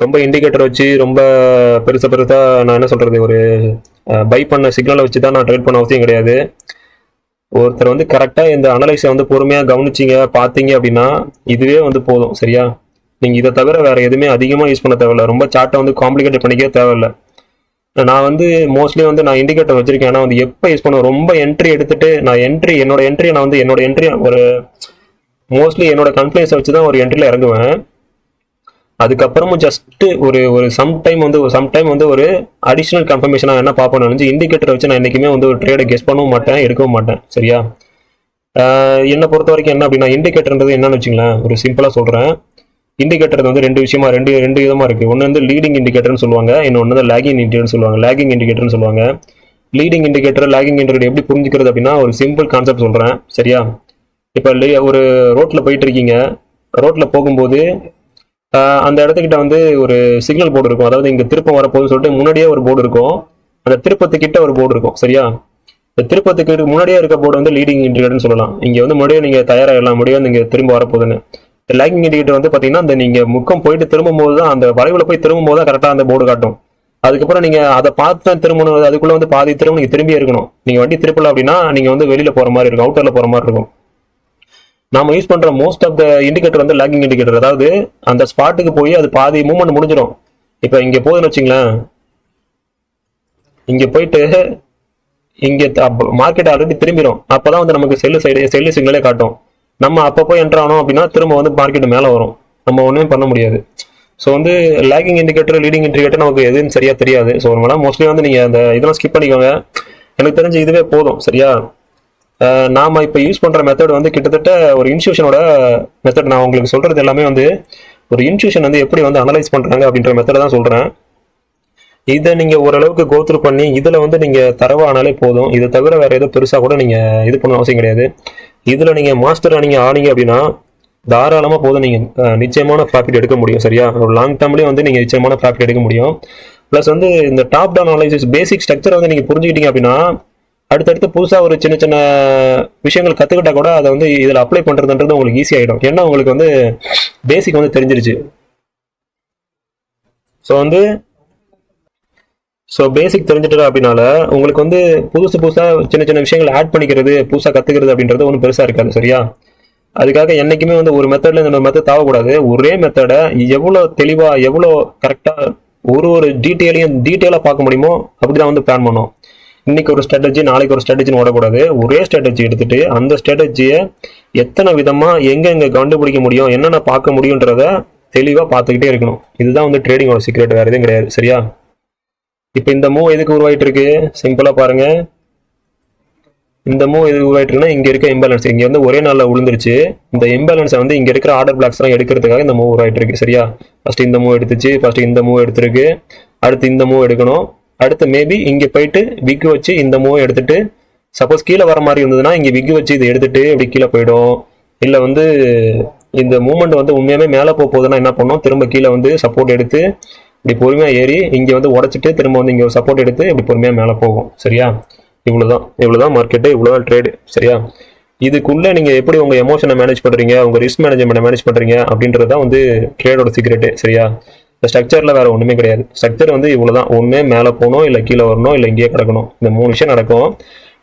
ரொம்ப இண்டிகேட்டர் வச்சு ரொம்ப பெருசாக நான் என்ன சொல்கிறது ஒரு பை பண்ண சிக்னலை வச்சு தான் நான் ட்ரேட் பண்ண அவசியம் கிடையாது. ஒருத்தர் வந்து கரெக்டாக இந்த அனலைஸை வந்து பொறுமையாக கவனிச்சிங்க பார்த்தீங்க அப்படின்னா இதுவே வந்து போதும். சரியா, நீங்கள் இதை தவிர வேறு எதுவுமே அதிகமாக யூஸ் பண்ண தேவையில்ல. ரொம்ப சார்ட்டை வந்து காம்ப்ளிகேட் பண்ணிக்கவே தேவையில்லை. நான் வந்து மோஸ்ட்லி வந்து நான் இண்டிகேட்டர் வச்சிருக்கேன். ஆனால் வந்து எப்போ யூஸ் பண்ணுவேன் ரொம்ப என்ட்ரி எடுத்துட்டு நான் என்னோட என்ட்ரி ஒரு மோஸ்ட்லி என்னோட கன்ஃபிடன்ஸை வச்சு தான் ஒரு என்ட்ரியில் இறங்குவேன். அதுக்கப்புறமும் ஜஸ்ட் ஒரு சம்டைம் வந்து ஒரு அடிஷ்னல் கன்ஃபர்மேஷனாக என்ன பார்ப்பேன் நினச்சி இண்டிகேட்டர் வச்சு நான் என்றைக்குமே வந்து ஒரு ட்ரேடை கெஸ் பண்ணவும் மாட்டேன், எடுக்கவும் மாட்டேன். சரியா, என்னை பொறுத்த வரைக்கும் என்ன அப்படின்னா இண்டிகேட்டர்ன்றது என்னன்னு வச்சுங்களேன், ஒரு சிம்பிளாக சொல்கிறேன். இண்டிகேட்டர் வந்து ரெண்டு விஷயமா ரெண்டு ரெண்டு விதமாக இருக்குது. ஒன்று வந்து லீடிங் இண்டிகேட்டர்னு சொல்லுவாங்க, இன்னொன்று வந்து லேகிங் இண்டிகேட்டர்னு சொல்லுவாங்க. லேகிங் இண்டிகேட்டர்னு சொல்லுவாங்க. லீடிங் இண்டிகேட்டர் லேகிங் இண்டிகேட்டர் எப்படி புரிஞ்சுக்கிறது அப்படின்னா ஒரு சிம்பிள் கான்செப்ட் சொல்கிறேன், சரியா? இப்போ ஒரு ரோட்டில் போயிட்டு இருக்கீங்க. ரோட்டில் போகும்போது அந்த இடத்துக்கிட்ட வந்து ஒரு சிக்னல் போர்டு இருக்கும். அதாவது இங்கே திருப்பம் வரப்போகுதுன்னு சொல்லிட்டு முன்னாடியே ஒரு போர்டு இருக்கும். அந்த திருப்பத்துக்கிட்ட ஒரு போர்டு இருக்கும், சரியா? இந்த திருப்பத்துக்கு முன்னாடியே இருக்க போர்டு வந்து லீடிங் இண்டிகேட்டர்னு சொல்லலாம். இங்கே வந்து முன்னாடியே நீங்கள் தயாராகிடலாம், முடியும் நீங்கள் திரும்ப வரப்போகுதுன்னு. லேகிங் இண்டிகேட்டர் வந்து பார்த்தீங்கன்னா அந்த நீங்கள் முக்கம் போயிட்டு திரும்பும்போது தான், அந்த வளைவில் போய் திரும்பும்போது தான் கரெக்டாக அந்த போர்டு காட்டும். அதுக்கப்புறம் நீங்கள் அதை பார்த்து தான் திரும்பணும். அதுக்குள்ளே வந்து பாதி திரும்ப நீங்கள் திரும்பி இருக்கணும். நீங்கள் வண்டி திருப்பல அப்படின்னா நீங்கள் வந்து வெளியில் போகிற மாதிரி இருக்கும், அவுட்டரில் போகிற மாதிரி இருக்கும். நாம யூஸ் பண்ற மோஸ்ட் ஆஃப் த இண்டிகேட்டர் வந்து லேகிங் இண்டிகேட்டர். அதாவது அந்த ஸ்பாட்டுக்கு போய் அது பாதி மூவ்மெண்ட் முடிஞ்சிடும். இப்போ இங்கே போகுதுன்னு வச்சுங்களேன், இங்கே போயிட்டு இங்கே மார்க்கெட் ஆல்ரெடி திரும்பிடும். அப்போதான் வந்து நமக்கு செல்லு சிக்னலே காட்டும். நம்ம அப்போ போய் என்ட்ரு ஆனோம் அப்படின்னா திரும்ப வந்து மார்க்கெட் மேலே வரும். நம்ம ஒன்றுமே பண்ண முடியாது. ஸோ வந்து லேகிங் இண்டிகேட்டர் லீடிங் இண்டிகேட்டர் நமக்கு எதுன்னு சரியா தெரியாது. ஸோ நம்மளாம் மோஸ்ட்லி வந்து நீங்கள் அந்த இதெல்லாம் ஸ்கிப் பண்ணிக்கோங்க. எனக்கு தெரிஞ்சு இதுவே போதும், சரியா? நாம இப்போ யூஸ் பண்ணுற மெத்தட் வந்து கிட்டத்தட்ட ஒரு இன்ஸ்டியூஷனோட மெத்தட். நான் உங்களுக்கு சொல்கிறது எல்லாமே வந்து ஒரு இன்ஸ்டியூஷன் வந்து எப்படி வந்து அனலைஸ் பண்ணுறாங்க அப்படின்ற மெத்தடை தான் சொல்கிறேன். இதை நீங்கள் ஓரளவுக்கு கோத்ரூ பண்ணி இதில் வந்து நீங்கள் தரவானாலே போதும். இதை தவிர வேறு எதுவும் பெருசாக கூட நீங்கள் இது பண்ண அவசியம் கிடையாது. இதில் நீங்கள் மாஸ்டராக நீங்கள் ஆனீங்க அப்படின்னா தாராளமாக போதும், நீங்கள் நிச்சயமான ப்ராஃபிட் எடுக்க முடியும், சரியா? ஒரு லாங் டேர்ம்லேயே வந்து நீங்கள் நிச்சயமான ப்ராஃபிட் எடுக்க முடியும். ப்ளஸ் வந்து இந்த top down analysis basic structure வந்து நீங்கள் புரிஞ்சுக்கிட்டீங்க அப்படின்னா அடுத்தடுத்து புதுசாக ஒரு சின்ன சின்ன விஷயங்கள் கற்றுக்கிட்டா கூட அதை வந்து இதில் அப்ளை பண்ணுறதுன்றது உங்களுக்கு ஈஸி ஆகிடும். ஏன்னா உங்களுக்கு வந்து பேசிக் வந்து தெரிஞ்சிருச்சு. ஸோ பேசிக் தெரிஞ்சிட்டு அப்படின்னால உங்களுக்கு வந்து புதுசாக சின்ன சின்ன விஷயங்கள் ஆட் பண்ணிக்கிறது, புதுசாக கற்றுக்கிறது அப்படின்றது ஒன்றும் பெருசாக இருக்காது, சரியா? அதுக்காக என்றைக்குமே வந்து ஒரு மெத்தடில் இந்த மெத்தட் தேவைக்கூடாது. ஒரே மெத்தடை எவ்வளோ தெளிவாக எவ்வளோ கரெக்டாக ஒரு டீட்டெயிலாக பார்க்க முடியுமோ அப்படி தான் வந்து பிளான் பண்ணோம். இன்னைக்கு ஒரு ஸ்ட்ராட்டஜி நாளைக்கு ஒரு ஸ்ட்ராட்டஜின்னு ஓடக்கூடாது. ஒரே ஸ்ட்ராட்டஜி எடுத்துட்டு அந்த ஸ்ட்ராட்டஜியை எத்தனை விதமாக எங்கே கண்டுபிடிக்க முடியும், என்னென்ன பார்க்க முடியுன்றத தெளிவாக பார்த்துக்கிட்டே இருக்கணும். இதுதான் வந்து ட்ரேடிங்கோட சீக்ரெட், வேறு எதுவும் கிடையாது, சரியா? இப்போ இந்த மூவ் எதுக்கு உருவாயிட்டு இருக்கு? சிம்பிளாக பாருங்க. இந்த மூவ் எதுக்கு உருவாயிட்டு இருக்குன்னா இங்கே இருக்க இம்பேலன்ஸ் இங்கே வந்து ஒரே நாளில் விழுந்துருச்சு. இந்த இம்பேலன்ஸை வந்து இங்கே இருக்கிற ஆர்டர் பிளாக்ஸ் எல்லாம் எடுக்கிறதுக்காக இந்த மூவ் உருவாயிட்டு இருக்கு, சரியா? ஃபர்ஸ்ட் இந்த மூவ் எடுத்துச்சு, ஃபர்ஸ்ட் இந்த மூவ் எடுத்திருக்கு, அடுத்து இந்த மூவ் எடுக்கணும், அடுத்து மேபி இங்கே போயிட்டு விக் வச்சு இந்த மூவ் எடுத்துட்டு சப்போஸ் கீழே வர மாதிரி இருந்ததுன்னா இங்கே விக் வச்சு இதை எடுத்துட்டு இப்படி கீழே போயிடும். இல்லை வந்து இந்த மூவ்மெண்ட் வந்து உண்மையாவே மேலே போகுதுன்னா என்ன பண்ணோம், திரும்ப கீழே வந்து சப்போர்ட் எடுத்து இப்படி பொறுமையாக ஏறி இங்கே வந்து உடச்சிட்டு திரும்ப வந்து இங்கே சப்போர்ட் எடுத்து இப்படி பொறுமையாக மேலே போகும், சரியா? இவ்வளோதான் மார்க்கெட்டு, இவ்வளோதான் ட்ரேடு, சரியா? இதுக்குள்ளே நீங்கள் எப்படி உங்கள் எமோஷனை மேனேஜ் பண்ணுறீங்க, உங்கள் ரிஸ்க் மேனேஜ்மெண்ட்டை மேனேஜ் பண்ணுறீங்க அப்படின்றது தான் வந்து ட்ரேடோட சீக்ரெட்டு, சரியா? இந்த ஸ்ட்ரக்சரில் வேறு ஒன்றுமே கிடையாது. ஸ்ட்ரக்சர் வந்து இவ்வளோதான். ஒன்று மேலே போகணும், இல்லை கீழே வரணும், இல்லை இங்கேயே கிடக்கணும். இந்த 3 விஷயம் நடக்கும்.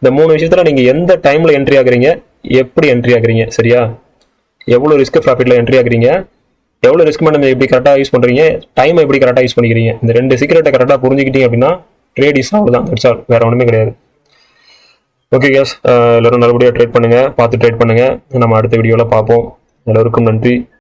இந்த 3 விஷயத்தில் நீங்கள் எந்த டைமில் என்ட்ரி ஆகுறீங்க, எப்படி என்ட்ரி ஆகுறீங்க, சரியா? எவ்வளோ ரிஸ்க் ப்ராஃபிட்டில் என்ட்ரி ஆகுறீங்க, எவ்வளோ ரிஸ்க் மேடம் எப்படி கரெக்டாக யூஸ் பண்ணுறீங்க, டைமை எப்படி கரெக்டாக யூஸ் பண்ணிக்கிறீங்க, இந்த 2 சீக்ரெட்டை கரெக்டாக புரிஞ்சுக்கிட்டீங்க அப்படின்னா ட்ரேட் இஸ் அவ்வளோதான், தட்ஸ் ஆல், வேறு ஒன்றுமே கிடையாது. ஓகே கேஸ், எல்லோரும் நல்லபடியாக ட்ரேட் பண்ணுங்கள், பார்த்து ட்ரேட் பண்ணுங்கள். நம்ம அடுத்த வீடியோவில் பார்ப்போம். எல்லோருக்கும் நன்றி.